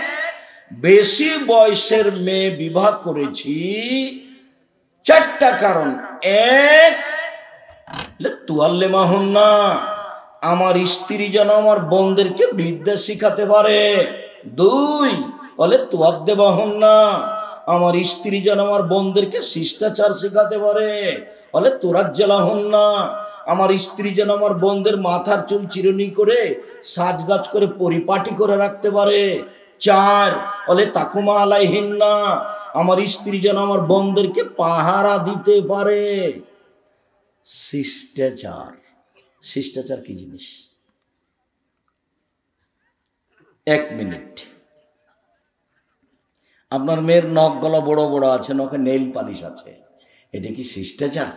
বেশি বয়সের মেয়ে বিবাহ করেছি 4টা কারণ। এক, তুয়াল্লে মাহুন না, আমার স্ত্রী যেন আমার বোনদেরকে বিদ্যা শিখাতে পারে। 2, বলে তুয়াদ্দে বাহুন না, আমার স্ত্রী যেন আমার বোনদেরকে শিষ্টাচার শিখাতে পারে। বলে তোরাজ্জালাহুন না, আমার স্ত্রী যেন আমার বোনদের মাথার চুল চিরুনি করে সাজগাজ করে পরিপাটি করে রাখতে পারে। 4, বলে তাকুমা আলাইহিন না, আমার স্ত্রী যেন আমার বোনদেরকে পাহারা দিতে পারে। শিষ্টাচার। শিষ্টাচার কি জিনিস? 1 মিনিট। আপনার মেয়ের নখ গলা বড় বড় আছে, নখে নেইল পালিশ আছে, এটা কি শিষ্টাচার?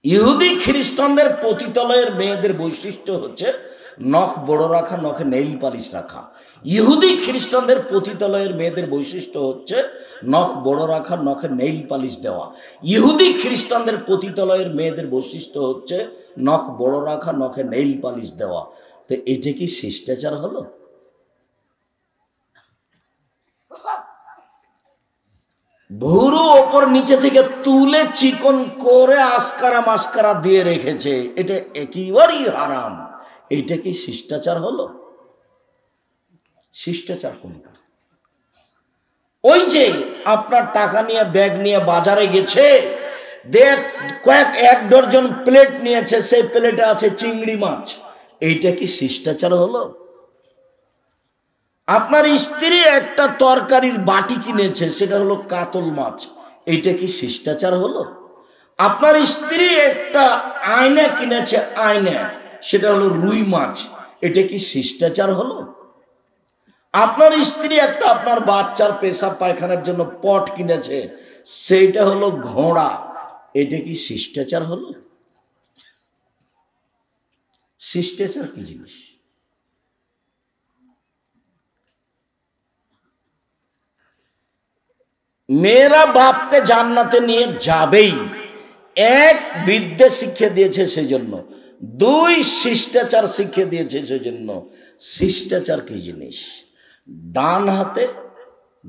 ইহুদি খ্রিস্টানদের পতিতালয়ের মেয়েদের বৈশিষ্ট্য হচ্ছে নখ বড় রাখা, নখে নেইল পালিশ রাখা। ইহুদি খ্রিস্টানদের পতিতালয়ের মেয়েদের বৈশিষ্ট্য হচ্ছে নখ বড় রাখা, নখে নেইল পালিশ দেওয়া। ইহুদি খ্রিস্টানদের পতিতালয়ের মেয়েদের বৈশিষ্ট্য হচ্ছে নখ বড় রাখা, নখে নেইল পালিশ দেওয়া। তো এটা কি শিষ্টাচার হলো? ভুরু ওপর নিচে থেকে তুলে চিকন করে আস্কারা মাস্কারা দিয়ে রেখেছে, এটা একেবারেই হারাম। এইটা কি শিষ্টাচার হলো? শিষ্টাচার কোনটা? ওই যে আপনার টাকা নিয়ে ব্যাগ নিয়ে বাজারে গেছে, এক ডজন প্লেট নিয়েছে, সেই প্লেটে আছে চিংড়ি মাছ, এইটা কি শিষ্টাচার হলো? আপনার স্ত্রী একটা তরকারির বাটি কিনেছে, সেটা হলো কাতল মাছ, এইটা কি শিষ্টাচার হলো? আপনার স্ত্রী একটা আয়না কিনেছে, আয়না, সেটা হলো রুই মাছ, এটা কি শিষ্টাচার হলো? আপনার স্ত্রী একটা আপনার বাচ্চার পেশাব পায়খানার জন্য পট কিনেছে, সেইটা হলো ঘোড়া, এটা কি শিষ্টাচার হলো? শিষ্টাচার কি জিনিস? মেয়েরা বাপকে জান্নাতে নিয়ে যাবেই। 1, বিদ্যা শিক্ষা দিয়েছে সেজন্য। 2, শিষ্টাচার শিক্ষা দিয়েছে সেজন্য। শিষ্টাচার কি জিনিস?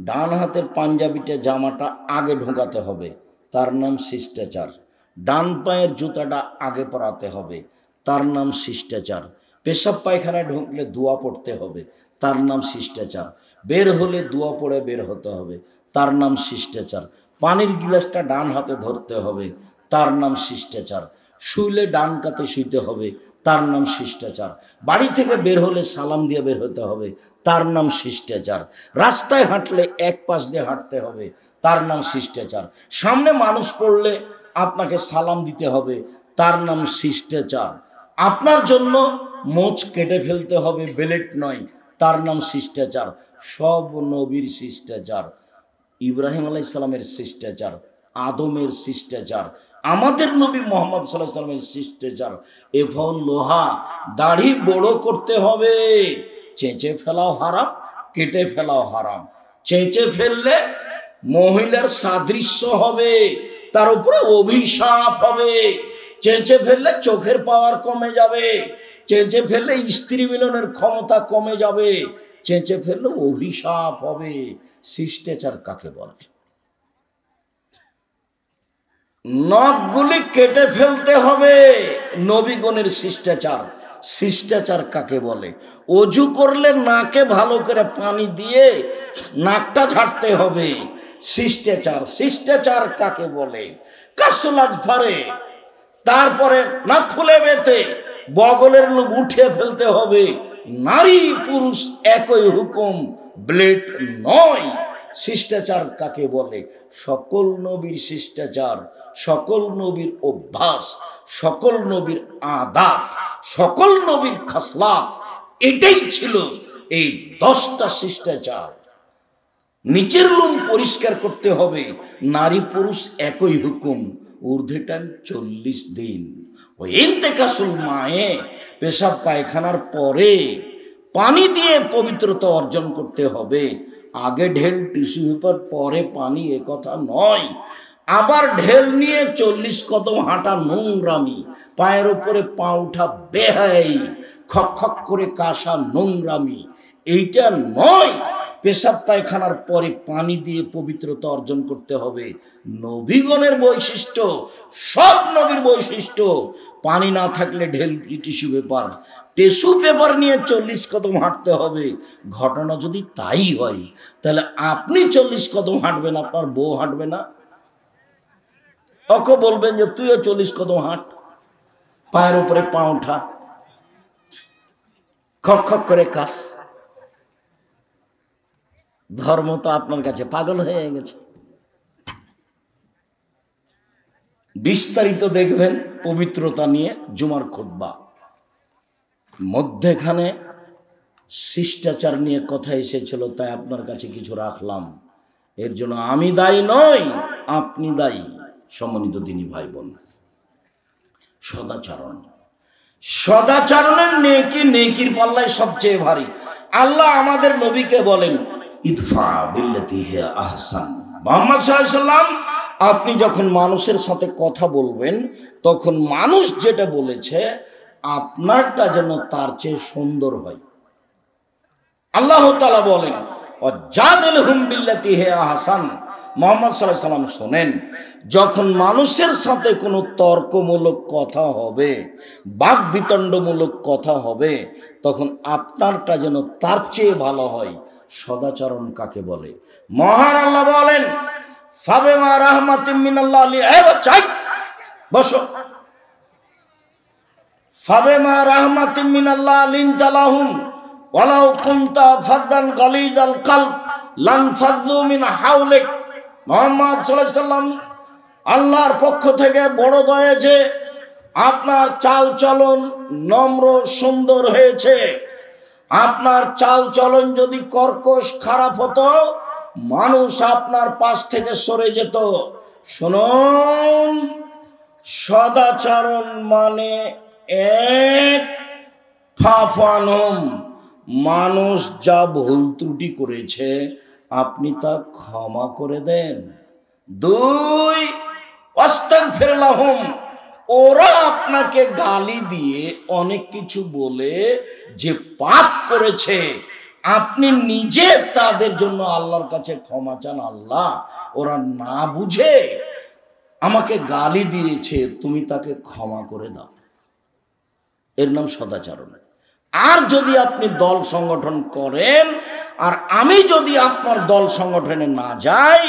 ডান হাতের পাঞ্জাবিটা জামাটা আগে ঢোকাতে হবে, তার নাম শিষ্টাচার। ডান পায়ের জুতাটা আগে পরাতে হবে, তার নাম শিষ্টাচার। পেশাব পায়খানায় ঢুকলে দোয়া পড়তে হবে, তার নাম শিষ্টাচার। বের হলে দোয়া পড়ে বের হতে হবে, তার নাম শিষ্টাচার। পানির গিলাসটা ডান হাতে ধরতে হবে, তার নাম শিষ্টাচার। শুইলে ডান কাতে শুইতে হবে, তার নাম শিষ্টাচার। বাড়ি থেকে বের হলে সালাম দিয়ে বের হতে হবে, তার নাম শিষ্টাচার। রাস্তায় হাঁটলে এক পাশ দিয়ে হাঁটতে হবে, তার নাম শিষ্টাচার। সামনে মানুষ পড়লে আপনাকে সালাম দিতে হবে, তার নাম শিষ্টাচার। আপনার জন্য মোচ কেটে ফেলতে হবে, বেলেট নয়, তার নাম শিষ্টাচার। সব নবীর শিষ্টাচার। ইব্রাহিম আলাইহিস সালামের শিষ্টাচার, আদমের শিষ্টাচার, আমাদের নবী মুহাম্মদ সাল্লাল্লাহু আলাইহি ওয়াসাল্লামের শিষ্টাচার। এফল লোহা, দাড়ি বড় করতে হবে, চেঁচে ফেলাও হারাম, কেটে ফেলাও হারাম। চেঁচে ফেললে মহিলার সাদৃশ্য হবে, তার উপরে অভিশাপ হবে। চেঁচে ফেললে চোখের পাওয়ার কমে যাবে, চেঁচে ফেললে স্ত্রী মিলনের ক্ষমতা কমে যাবে, চেঁচে ফেললে অভিশাপ হবে। শিষ্টাচার কাকে বলে? নখগুলি কেটে ফেলতে হবে, নবীগণের শিষ্টাচার। শিষ্টাচার কাকে বলে? অজু করলে নাকে ভালো করে পানি দিয়ে নাকটা ঝাড়তে হবে, শিষ্টাচার। শিষ্টাচার কাকে বলে? কাসলাজ ফারে, তারপরে নাক ফুলে বেতে বগলের লোক উঠিয়ে ফেলতে হবে। নারী পুরুষ একই হুকুম, ব্লেড নয়। শিষ্টাচার কাকে বলে? সকল নবীর শিষ্টাচার, সকল নবীর অভ্যাস, সকল নবীর আদাত, সকল নবীর খাসলাত, এটাই ছিল এই 10টা শিষ্টাচার। নিচের লোম পরিষ্কার করতে হবে, নারী পুরুষ একই হুকুম, ঊর্ধ্বে টাইম 40 দিন। ওই ইন্তেকাসুল মায়ে, পেশাব পায়খানার পরে পানি দিয়ে পবিত্রতা অর্জন করতে হবে, আগে ঢেল টিস্যু পেপার পরে পানি, এ কথা নয়। আবার ঢেল নিয়ে 40 কদম হাঁটা নোংরামি, পায়ের উপরে পা উঠা বেহাই, খক খক করে কাশা নোংরামি, এইটা নয়। পেশাব পায়খানার পরে পানি দিয়ে পবিত্রতা অর্জন করতে হবে। নবীগণের বৈশিষ্ট্য, সব নবীর বৈশিষ্ট্য। পানি না থাকলে ঢেল টিস্যু পেপার নিয়ে 40 কদম হাঁটতে হবে। ঘটনা যদি তাই হয়, তাহলে আপনি 40 কদম হাঁটবেন, আপনার বউ হাঁটবে না? ওকে বলবেন যে তুইও 40 কদম হাঁট, পায়ের উপরে পা উঠা, খক খক করে কাশ। ধর্ম তো আপনার কাছে পাগল হয়ে গেছে। বিস্তারিত দেখবেন পবিত্রতা নিয়ে জুমার খুতবা, মধ্যেখানে শিষ্টাচার নিয়ে কথা এসেছিল, তাই আপনার কাছে কিছু রাখলাম। এর জন্য আমি দায়ী নই, আপনি দায়ী। সম্মানিত দিনী ভাই বোন, সদাচরণ, সদাচরণের নেকি নেকির পাল্লায় সবচেয়ে ভারী। আল্লাহ আমাদের নবীকে বলেন ইদফা বিল্লাতি হিয়া আহসান। মুহাম্মদ সাল্লাল্লাহু আলাইহি সাল্লাম, আপনি যখন মানুষের সাথে কথা বলবেন, তখন মানুষ যেটা বলেছে আপনারটা যেন তার চেয়ে সুন্দর হয়। আল্লাহ তাআলা বলেন ওয়াজাদিলহুম বিল্লাতি হিয়া আহসান। মুহাম্মদ সাল্লাল্লাহু আলাইহি সাল্লাম শোনেন, যখন মানুষের সাথে কোনো তর্কমূলক কথা হবে, বাক বিতণ্ডমূলক কথা হবে, তখন আপনারটা যেন তার চেয়ে ভালো হয়। সদাচরণ কাকে বলে? মহান আল্লাহ বলেন ফাবিমা রাহমাতিম মিনাল্লাহ চাই বসো, ফাবিমা রাহমাতিম মিনাল্লাহ লিনতালাহুম ওয়ালাউ কুনতা ফাদ্দান গালিজাল কলব লানফাযু মিন হাওলিক। মুহাম্মদ সাল্লাল্লাহু আলাইহি সাল্লাম, আল্লাহর পক্ষ থেকে বড় দয়া যে আপনার চাল চলন নম্র সুন্দর হয়েছে। আপনার চাল চলন যদি কর্কশ খারাপ হতো, মানুষ আপনার পাশ থেকে সরে যেত। শুনুন, সদাচরণ মানে এক ফাফানম, মানুষ যা ভুল ত্রুটি করেছে আপনি তা ক্ষমা করে দেন। দুই আস্তাগফিরুল্লাহুম, ওরা আপনাকে গালি দিয়ে অনেক কিছু বলে যে পাপ করেছে, আপনি নিজে তাদের জন্য আল্লাহর কাছে ক্ষমা চান। আল্লাহ, ওরা না বুঝে আমাকে গালি দিয়েছে, তুমি তাকে ক্ষমা করে দাও। এর নাম সদাচরণ। আর যদি আপনি দল সংগঠন করেন, আর আমি যদি আপনার দল সংগঠনে না যাই,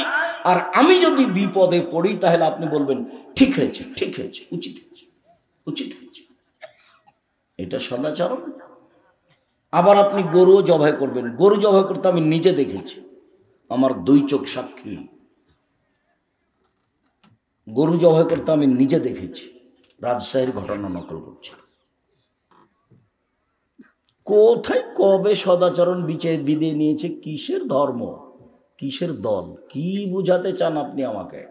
আর আমি যদি বিপদে পড়ি, তাহলে আপনি বলবেন ঠিক হয়েছে, ঠিক হয়েছে, উচিত হয়েছে, উচিত হয়েছে। এটা সদাচরণ। আবার আপনি গরুও জবাই করবেন, গরু জবাই করতে আমি নিজে দেখেছি, আমার 2 চোখ সাক্ষী। গরু জবাই করতে আমি নিজে দেখেছি, রাজশাহীর ঘটনা নকল করছি। কোথায় কবে সদাচরণ বিদিয়ে নিয়েছে? কিসের ধর্ম, কিসের দল, কি বুঝাতে চান আপনি আমাকে?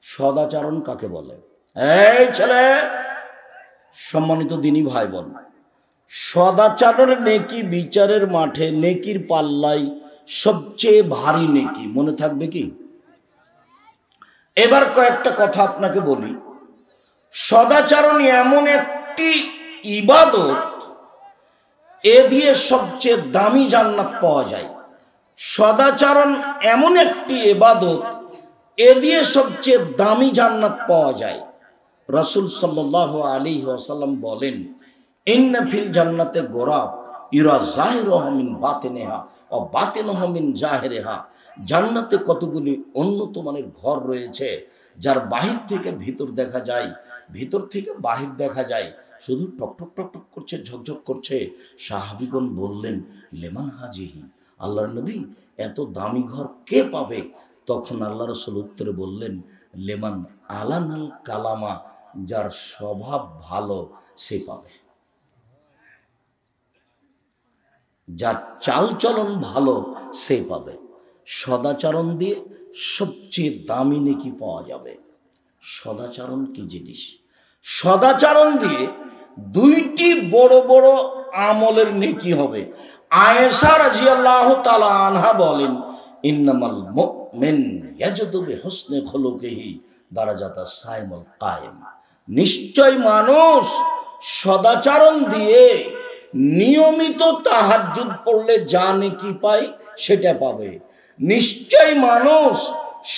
সদাচরণ কাকে বলে? এই ছেলে, সম্মানিত দিনী ভাই বোন, সদাচরণের নেকি বিচারের মাঠে নেকির পাল্লাই সবচেয়ে ভারী নেকি, মনে থাকবে কি? এবার কয়েকটা কথা আপনাকে বলি। সদাচরণ এমন একটি ইবাদত, এ দিয়ে সবচেয়ে দামি জান্নাত পাওয়া যায়। সদাচরণ এমন একটি ইবাদত, এ দিয়ে সবচেয়ে দামি জান্নাত পাওয়া যায়। রাসূল সাল্লাল্লাহু আলাইহি ওয়াসাল্লাম বলেন ইন্না ফিল জান্নাতে গোরাব ইরা জাহিরুহা মিন বাতিনিহা ওয়া বাতিনুহা মিন জাহিরিহা। জান্নাতে কতগুলি উন্নত মানের ঘর রয়েছে, যার বাহির থেকে ভিতর দেখা যায়, ভিতর থেকে বাহির দেখা যায়, শুধু টকটক টকটক করছে, ঝকঝক করছে। সাহাবীগণ বললেন লেমান হাজিহি, আল্লাহর নবী, এত দামি ঘর কে পাবে? তখন আল্লাহ রাসূল উত্তরে বললেন লেমান আলানাল কালামা, যার স্বভাব ভালো সে পাবে, যার চালচলন ভালো সে পাবে। সদাচরণ দিয়ে সবচেয়ে দামি নেকি পাওয়া যাবে। সদাচরণ কি জিনিস? সদাচরণ দিয়ে 2টি বড় বড় আমলের নেকি হবে। আয়েশা রাদিয়াল্লাহু তাআলা আনহা বলেন ইন্নামাল মুমিন ইয়াজদু বিহুসনি খুলুকিহি দারাজাতাস সাইমুল কায়েম। নিশ্চয় মানুষ সদাচরণ দিয়ে নিয়মিত তাহাজ্জুদ পড়লে যা নেকি পায় সেটা পাবে। নিশ্চয় মানুষ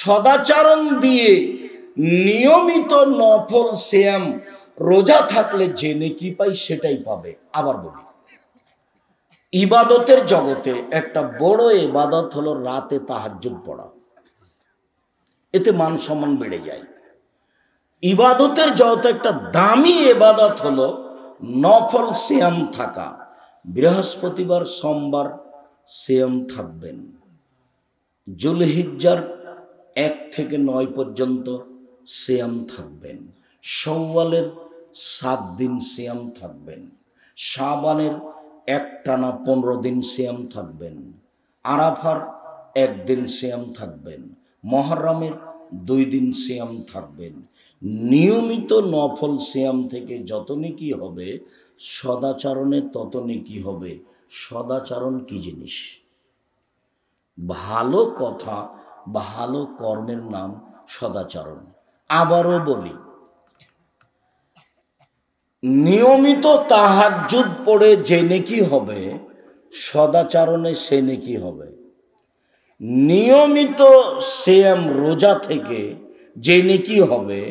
সদাচরণ দিয়ে নিয়মিত নফল সিয়াম রোজা থাকলে যে নেকি পায় সেটাই পাবে। আবার বলি, ইবাদতের জগতে একটা বড় ইবাদত হলো রাতে তাহাজ্জুদ পড়া। এতে মান সম্মান বেড়ে যায়। ইবাদতের জগতে একটা দামি ইবাদত হলো নফল সিয়াম থাকা। বৃহস্পতিবার সোমবার সিয়াম থাকবেন, জুলহিজ্জার 1 থেকে 9 পর্যন্ত সিয়াম থাকবেন, শাওয়ালের 7 দিন সিয়াম থাকবেন, শাবানের একটানা 15 দিন সিয়াম থাকবেন, আরাফার 1 দিন সিয়াম থাকবেন, মুহররমের 2 দিন সিয়াম থাকবেন। নিয়মিত নফল সিয়াম থেকে যত নেকি হবে, সদাচরণে তত নেকি হবে। সদাচরণ কি জিনিস? ভালো কথা, ভালো কর্মের নাম সদাচরণ। আবারও বলি, নিয়মিত তাহাজ্জুদ পড়ে যে নেকি হবে, সদাচরণে সে নেকি হবে। নিয়মিত সিয়াম রোজা থেকে যে নেকি হবে,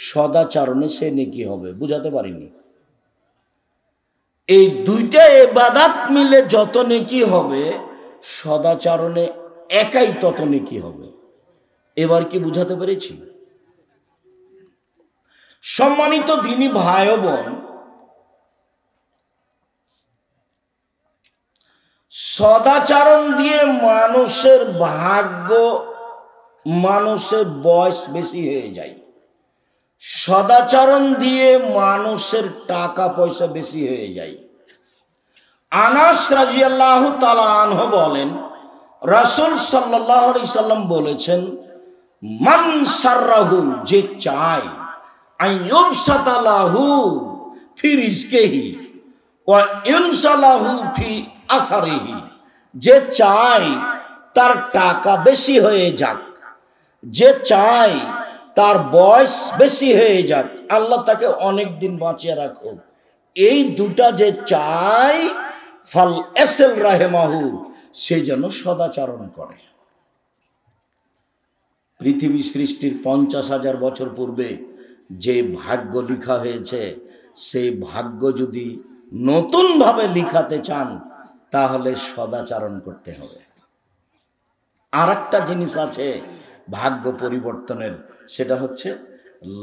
সদাচরণে সে নেকি হবে। বুঝাতে পারিনি? এই দুইটা ইবাদত মিলে যত নেকি হবে, সদাচরণে একাই তত নেকি হবে। এবার কি বুঝাতে পেরেছি? সম্মানিত দিনী ভাই ও বোন, সদাচরণ দিয়ে মানুষের ভাগ্য, মানুষের বয়স বেশি হয়ে যায়। সদাচরণ দিয়ে মানুষের টাকা পয়সা বেশি হয়ে যায়। আনাস রাদিয়াল্লাহু তাআলা আনহু বলেন, রাসূল সাল্লাল্লাহু আলাইহি সাল্লাম বলেছেন, মান সাররাহু, যে চায়, আইয়ুবসাতালাহু ফি রিজকিহি ওয়া ইনসালাহু ফি আসারিহি, যে চায় তার টাকা বেশি হয়ে যাক, যে চায় তার বয়স বেশি হয়ে যাক, আল্লাহ তাকে অনেক দিন বাঁচিয়ে রাখুক, এই দুটা যে চায়, ফাল এসেল রাহেমাহু, সে যেন সদাচরণ করে। পৃথিবী সৃষ্টির 50,000 বছর পূর্বে যে ভাগ্য লিখা হয়েছে, সেই ভাগ্য যদি নতুনভাবে লিখাতে চান তাহলে সদাচরণ করতে হবে। আর একটা জিনিস আছে ভাগ্য পরিবর্তনের, সেটা হচ্ছে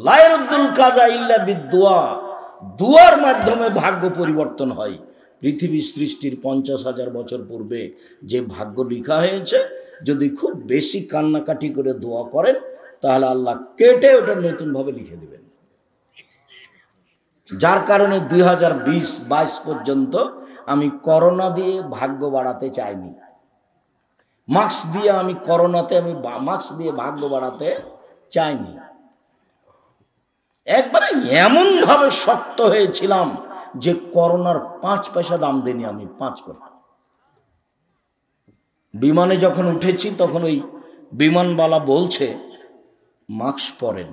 লা ইয়ারুদ্দুল কাযা ইল্লা বিদুয়া, দুয়ার মাধ্যমে ভাগ্য পরিবর্তন হয়। পৃথিবী সৃষ্টির 50,000 বছর পূর্বে যে ভাগ্য লিখা হয়েছে, যদি খুব বেশি কান্নাকাটি করে দোয়া করেন তাহলে আল্লাহ কেটে ওটা নতুনভাবে লিখে দেবেন। যার কারণে 2020-22 পর্যন্ত আমি করোনা দিয়ে ভাগ্য বাড়াতে চাইনি। মাস্ক দিয়ে আমি মাস্ক দিয়ে ভাগ্য বাড়াতে চাইনি। একবারে এমন ভাবে শক্ত হয়েছিলাম যে করোনার 5 পয়সা দাম দেনি আমি, 5 পয়সা। বিমানে যখন উঠেছি তখন ওই বিমানবালা বলছে মাস্ক পরেন।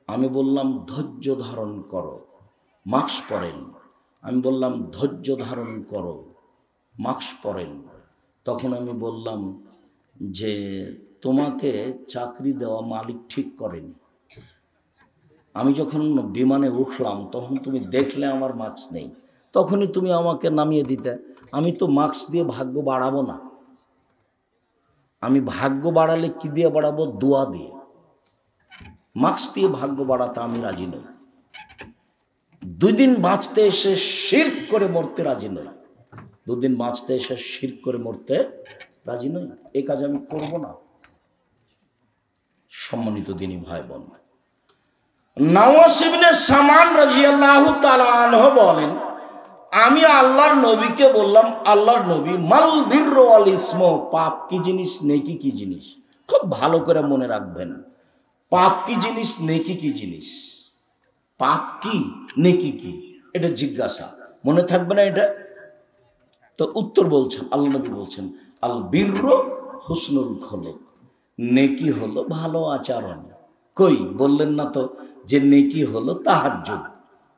আমি বললাম ধৈর্য ধারণ করো, মাস্ক পরেন। আমি বললাম ধৈর্য ধারণ করো, মাস্ক পরেন। তখন আমি বললাম যে তোমাকে চাকরি দেওয়া মালিক ঠিক করেনি। আমি যখন বিমানে উঠলাম তখন তুমি দেখলে আমার মাস্ক নেই, তখনই তুমি আমাকে নামিয়ে দিতে। আমি তো মাস্ক দিয়ে ভাগ্য বাড়াবো না। আমি ভাগ্য বাড়ালে কি দিয়ে বাড়াবো? দোয়া দিয়ে। মাস্ক দিয়ে ভাগ্য বাড়াতে আমি রাজি নই। 2 দিন বাঁচতে এসে শিরক করে মরতে রাজি নই। 2 দিন বাঁচতে এসে শিরক করে মরতে রাজি নই। এই কাজ আমি করব না। সম্মানিত দিনী ভাই বোন, নাওয়াস ইবনে সামান রাদিয়াল্লাহু তাআলা আনহু বলেন, আমি আল্লাহর নবীকে বললাম, আল্লাহর নবী, মাল বিররু ওয়াল ইসমু, পাপ কি জিনিস, নেকি কি জিনিস? খুব ভালো করে মনে রাখবেন, পাপ কি জিনিস, নেকি কি জিনিস? পাপ কি, নেকি কি, এটা জিজ্ঞাসা। মনে থাকবে না এটা? তো উত্তর বলছেন, আল্লাহ নবী বলছেন, আল বিররু হুসনুল খলক, নেকি হলো ভালো আচরণ। কই বললেন না তো যে নেকি হলো তাহাজ্জুদ,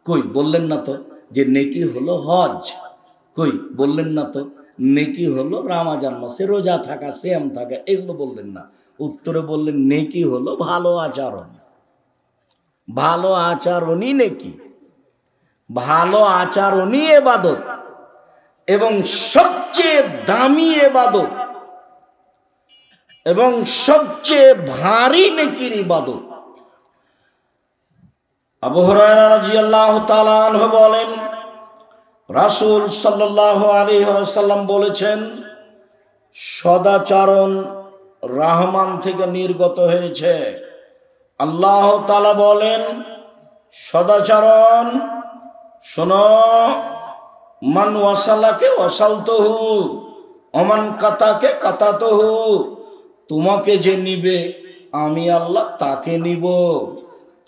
কই বললেন না তো যে নেকি হলো হজ, কই বললেন না তো নেকি হলো রমজান মাসে রোজা থাকা, সিয়াম থাকা, এগুলো বললেন না। উত্তরে বললেন নেকি হলো ভালো আচরণ। ভালো আচরণই নেকি, ভালো আচরণই ইবাদত, এবং সবচেয়ে দামি ইবাদত এবং সবচেয়ে ভারী নেকির ইবাদত। আবু হুরায়রা রাদিয়াল্লাহু তাআলা আনহু বলেন, রাসূল সাল্লাল্লাহু আলাইহি ওয়াসাল্লাম বলেছেন, সদাচরণ রহমান থেকে নির্গত হয়েছে। আল্লাহ তাআলা বলেন, সদাচরণ শোনো, মান ওয়াসালাকে ওয়াসালতুহু ওমান কাতাকে কাতাতুহু, তোমাকে যে নিবে আমি আল্লাহ তাকে নিব,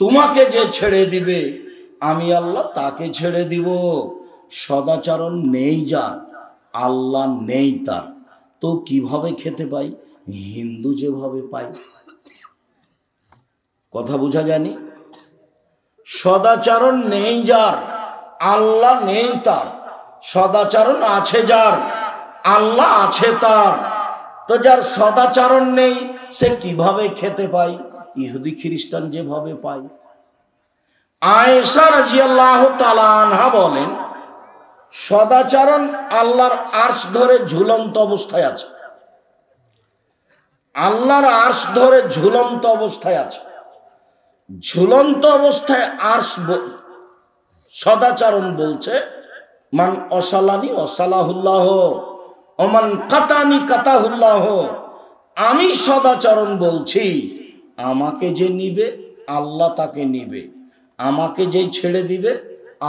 তোমাকে যে ছেড়ে দিবে আমি আল্লাহ তাকে ছেড়ে দিব। সদাচরণ নেই যার, আল্লাহ নেই তার, তো কিভাবে খেতে পাই? হিন্দু যেভাবে পাই। কথা বোঝা যায়নি? সদাচরণ নেই যার, আল্লাহ নেই তার। সদাচরণ আছে যার, আল্লাহ আছে তার। তো যার সদাচরণ নেই সে কিভাবে খেতে পায়? ইহুদি খ্রিস্টান যেভাবে পায়। আয়েশা রাদিয়াল্লাহু তাআলা আনহা বলেন, সদাচরণ আল্লাহর আরশ ধরে ঝুলন্ত অবস্থায় আছে। আল্লাহর আরশ ধরে ঝুলন্ত অবস্থায় আছে। ঝুলন্ত অবস্থায় আরশ সদাচরণ বলছে, মান অসালানি অসালাহুল্লাহ ওমান কাতানি কাতাহুল্লাহ, আমি সদাচরণ বলছি, আমাকে যে নিবে আল্লাহ তাকে নিবে, আমাকে যে ছেড়ে দিবে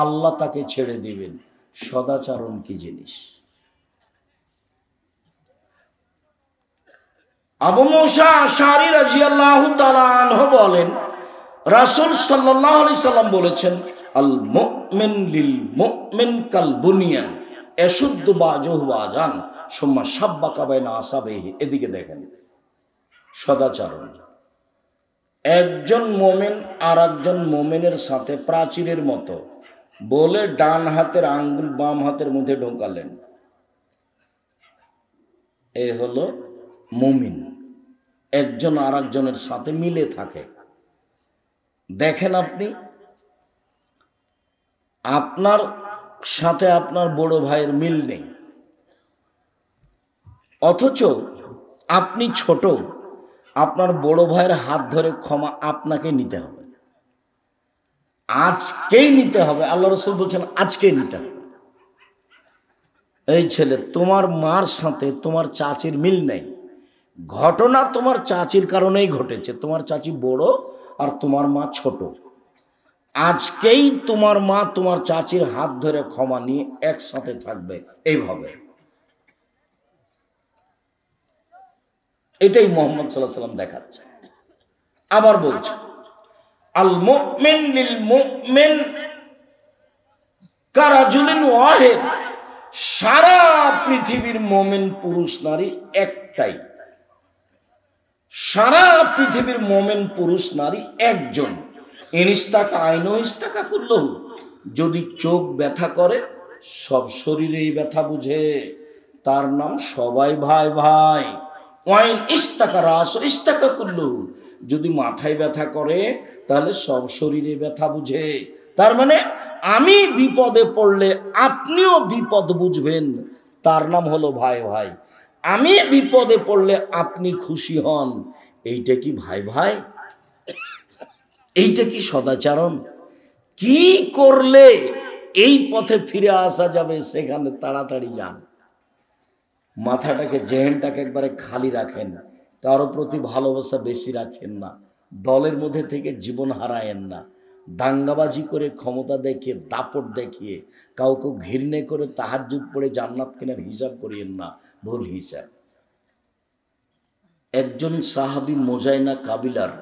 আল্লাহ তাকে ছেড়ে দিবেন। সদাচরণ কি জিনিস? আবু মুসা আশআরী রাদিয়াল্লাহু তাআলা আনহু বলেন, রাসূল সাল্লাল্লাহু আলাইহি সাল্লাম বলেছেন, আল মুমিন লিল মুমিন কাল বুনিয়ান ইয়াশুদ্দু বাযুহু বাযান সুম্মা শাব্বাকা বাইনা আসাবিহি। এদিকে দেখেন, সদাচরণ, একজন মুমিন আর একজন মুমিনের সাথে প্রাচীরের মতো বলে ডান হাতের আঙ্গুল বাম হাতের মধ্যে ঢোকালেন, এ হলো মুমিন। একজন আর একজনের সাথে মিলে থাকে। দেখেন, আপনি আপনার সাথে আপনার বড় ভাইয়ের মিল নেই, অথচ আপনি ছোট, আপনার বড় ভাইয়ের হাত ধরে ক্ষমা আপনাকে নিতে হবে, আজকেই নিতে হবে। আল্লাহ রাসূল বলছেন আজকেই নিতে হবে। এই ছেলে, তোমার মার সাথে তোমার চাচির মিল নেই, ঘটনা তোমার চাচির কারণেই ঘটেছে। তোমার চাচি বড় আর তোমার মা ছোট। আজকেই তোমার মা তোমার চাচির হাত ধরে ক্ষমা নিয়ে একসাথে থাকবে, এইভাবে। এটাই মুহাম্মদ সাল্লাল্লাহু আলাইহি ওয়াসাল্লাম দেখাচ্ছে। আবার বলছে, আল মুমিন লিল মুমিন কারাজুলিন ওয়াহিদ, সারা পৃথিবীর মুমিন পুরুষ নারী একটাই। সারা পৃথিবীর মুমিন পুরুষ নারী একজন। ইনিস্তাকা আইনো ইস্তাকা কুল্লুহু, যদি চোখ ব্যথা করে সব শরীরেই ব্যথা বুঝে, তার নাম সবাই ভাই ভাই। ওয়াইন ইস্তাকা রাস ইস্তাকা কুল্লুহু, যদি মাথায় ব্যথা করে তাহলে সব শরীরে ব্যথা বুঝে। তার মানে আমি বিপদে পড়লে আপনিও বিপদ বুঝবেন, তার নাম হলো ভাই ভাই। আমি বিপদে পড়লে আপনি খুশি হন, এইটা কি ভাই ভাই? এইটা কি সদাচরণ? কি করলে এই পথে ফিরে আসা যাবে সেখানে তাড়াতাড়ি যান। মাথাটাকে, জেহেনটাকে একবারে খালি রাখেন, কারো প্রতি ভালোবাসা বেশি রাখেন না, দলের মধ্যে থেকে জীবন হারায়েন না, দাঙ্গাবাজি করে ক্ষমতা দেখিয়ে দাপট দেখিয়ে কাউকে ঘৃণা করে তাহাজ্জুদ পড়ে জান্নাত কেনার হিসাব করিয়েন না, ভুল হিসাব। একজন সাহাবী মুজাইনা কাবিলার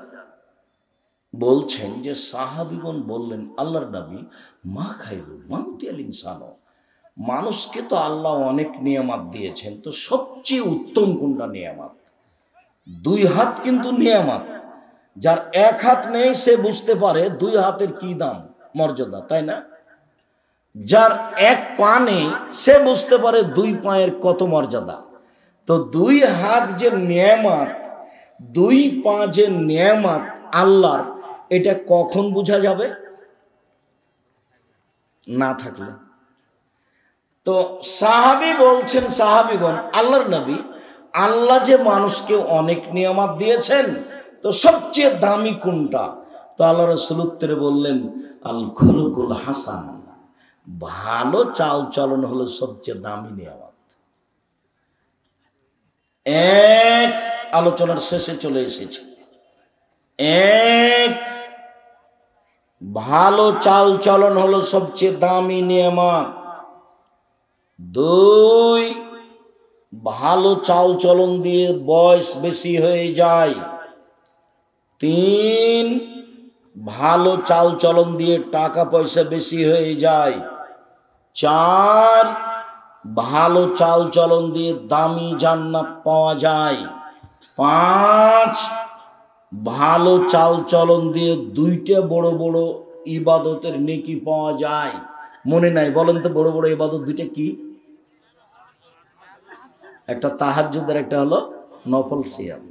বলছেন যে সাহাবীগণ বললেন, আল্লাহর নবী, মা খায়রু মা উতিয়াল ইনসানো, মানুষকে তো আল্লাহ অনেক নিয়ামত দিয়েছেন, তো সবচেয়ে উত্তম কোনটা নিয়ামত? দুই হাত কিন্তু নিয়ামত। যার এক হাত নেই সে বুঝতে পারে দুই হাতের কি দাম, মর্যাদা, তাই না? যার এক পা নেই সে বুঝতে পারে দুই পায়ের কত মর্যাদা। তো দুই হাত যে নিয়ামত, দুই পা যে নিয়ামত আল্লাহর, এটা কখন বোঝা যাবে? না থাকলে। তো সাহাবী বলছেন, সাহাবীগণ, আল্লাহর নবী, আল্লাহ যে মানুষকে অনেক নিয়ামত দিয়েছেন, তো সবচেয়ে দামি কোনটা? তো আল্লাহ রাসূল উত্তরে বললেন, আল খুলুকুল হাসান, ভালো চাল চলন হলো সবচেয়ে দামি নিয়ামত। এক, আলোচনার শেষে চলে এসেছে। এক, ভালো চাল চলন হলো সবচেয়ে দামি নিয়ামত। দুই, ভালো চাল চলন দিয়ে বয়স বেশি হয়ে যায়। তিন, ভালো চাল চলন দিয়ে টাকা পয়সা বেশি হয়ে যায়। চার, ভালো চাল চলন দিয়ে দামি জান্নাত পাওয়া যায়। পাঁচ, ভালো চাল চলন দিয়ে দুইটা বড় বড় ইবাদতের নেকি পাওয়া যায়। মনে নাই? বলেন তো, বড় বড় ইবাদত দুইটা কি? একটা তাহাজ্জুদের, একটা হলো নফল সিয়াম।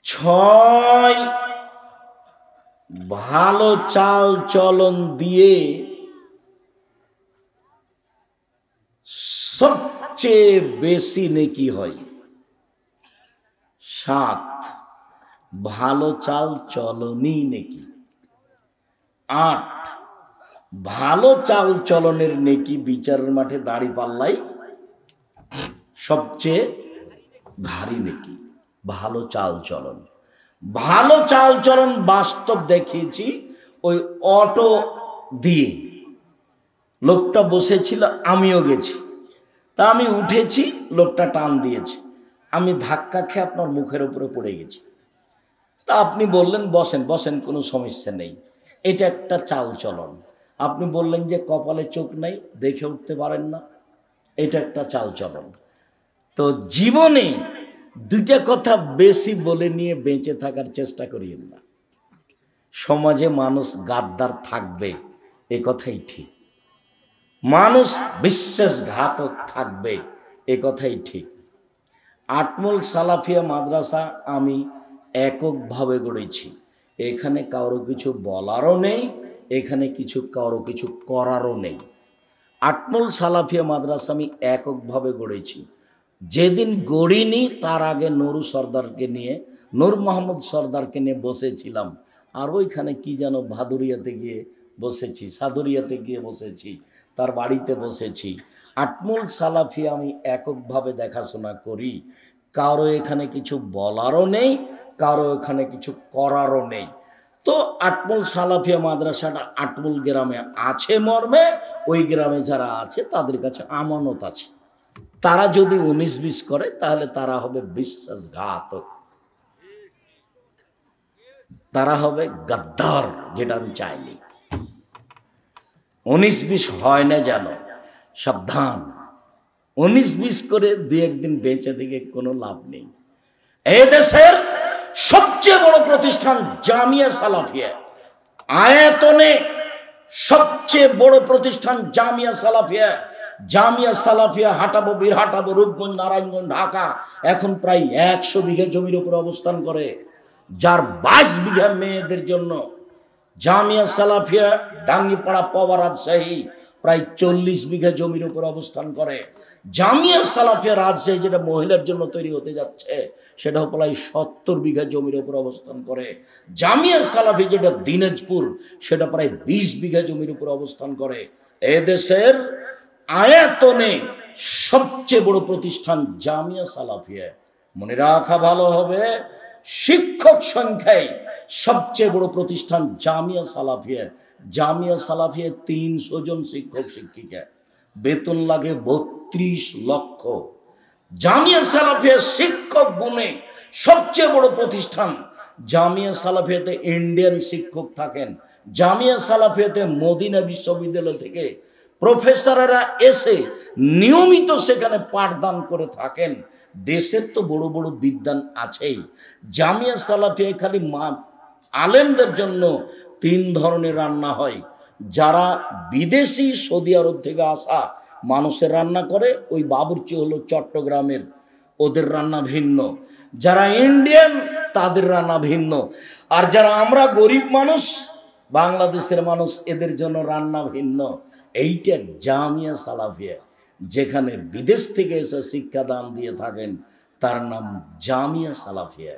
ছয়, ভালো চাল চলন দিয়ে সবচেয়ে বেশি নেকি হয়। সাত, ভালো চাল চলনই নেকি। আট, ভালো চাল চলনের নেকি বিচারের মাঠে দাড়ি পাল্লাই সবচেয়ে ভারী নেকি। ভালো চাল চলন, ভালো চাল চলন বাস্তব দেখিয়েছি। ওই অটো দিয়ে লোকটা বসেছিল, আমিও গেছি, তা আমি উঠেছি, লোকটা টান দিয়েছে, আমি ধাক্কা খেয়ে আপনার মুখের উপরে পড়ে গেছি। তা আপনি বললেন বসেন, বসেন, কোনো সমস্যা নেই। এটা একটা চাল চলন। আপনি বললেন যে কপালে চোখ নাই, দেখে উঠতে পারেন না, এটা একটা চাল চলন। তো জীবনে দুইটা কথা বেশি বলে নিয়ে বেঁচে থাকার চেষ্টা করিয়েন না। সমাজে মানুষ গাদ্দার থাকবে, এ কথাই ঠিক। মানুষ বিশ্বাসঘাতক থাকবে, এ কথাই ঠিক। আটমল সালাফিয়া মাদ্রাসা আমি এককভাবে গড়েছি। এখানে কারো কিছু বলারও নেই, এখানে কারো কিছু করারও নেই। আটমল সালাফিয়া মাদ্রাসা আমি এককভাবে গড়েছি। যেদিন গড়িনি তার আগে নুরু সর্দারকে নিয়ে, নূর মোহাম্মদ সর্দারকে নিয়ে বসেছিলাম। আর ওইখানে কি যেন ভাদুরিয়াতে গিয়ে বসেছি, সাদুরিয়াতে গিয়ে বসেছি, তার বাড়িতে বসেছি। আটমল সালাফিয়া আমি এককভাবে দেখাশোনা করি। কারো এখানে কিছু বলারও নেই, কারো এখানে কিছু করারও নেই। তো আটমল সালাফিয়া মাদ্রাসাটা আটমল গ্রামে আছে মর্মে, ওই গ্রামে যারা আছে তাদের কাছে আমানত আছে। তারা যদি 19-20 করে তাহলে তারা হবে বিশ্বাসঘাতক, তারা হবে গাদ্দার, যেটা আমি চাইনি। 19-20 হয় না যেন, সাবধান। 19-20 করে দুই একদিন বেঁচে থেকে কোনো লাভ নেই। এই দেশের সবচেয়ে বড় প্রতিষ্ঠান জামিয়া সালাফিয়া, আয়তনে সবচেয়ে বড় প্রতিষ্ঠান জামিয়া সালাফিয়া। জামিয়া সালাফিয়া হাটাবো, বীরহাটাবো, রূপগঞ্জ, নারায়ণগঞ্জ, ঢাকা, এখন প্রায় 100 বিঘা জমির উপর অবস্থান করে, যার 22 বিঘা মেয়েদের জন্য। জামিয়া সালাফিয়া ডাঙ্গিপাড়া, পাওয়া, রাজশাহী, প্রায় 40 বিঘা জমির উপর অবস্থান করে। জামিয়া সালাফিয়া রাজশাহী, যেটা মহিলার জন্য তৈরি হতে যাচ্ছে, সেটাও প্রায় 70 বিঘা জমির উপর অবস্থান করে। জামিয়া সালাফি যেটা দিনাজপুর, সেটা প্রায় 20 বিঘা জমির উপর অবস্থান করে। এদেশের আয়তনে সবচেয়ে বড় প্রতিষ্ঠান জামিয়া সালাফিয়া। মনে রাখা ভালো হবে, শিক্ষক সংখ্যায় সবচেয়ে বড় প্রতিষ্ঠান জামিয়া সালাফিয়া। জামিয়া সালাফিয়া 300 জন শিক্ষক শিক্ষিকা, বেতন লাগে 32 লক্ষ। জামিয়া সালাফিয়া শিক্ষক গুণে সবচেয়ে বড় প্রতিষ্ঠান। জামিয়া সালাফিয়াতে ইন্ডিয়ান শিক্ষক থাকেন। জামিয়া সালাফিয়াতে মদিনা বিশ্ববিদ্যালয় থেকে প্রফেসররা এসে নিয়মিত সেখানে পাঠদান করে থাকেন। দেশের তো বড় বড় বিদ্যান আছেই, জামিয়া সালাফিয়া খালি আলেমদের জন্য 3 ধরনের রান্না হয়। যারা বিদেশি সৌদি আরব থেকে আসা মানুষের রান্না করে, ওই বাবুর্চি হলো চট্টগ্রামের, ওদের রান্না ভিন্ন। যারা ইন্ডিয়ান তাদের রান্না ভিন্ন। আর যারা আমরা গরিব মানুষ, বাংলাদেশের মানুষ, এদের জন্য রান্না ভিন্ন। এইটা জামিয়া সালাফিয়া, যেখানে বিদেশ থেকে এসে শিক্ষাদান দিয়ে থাকেন, তার নাম জামিয়া সালাফিয়া।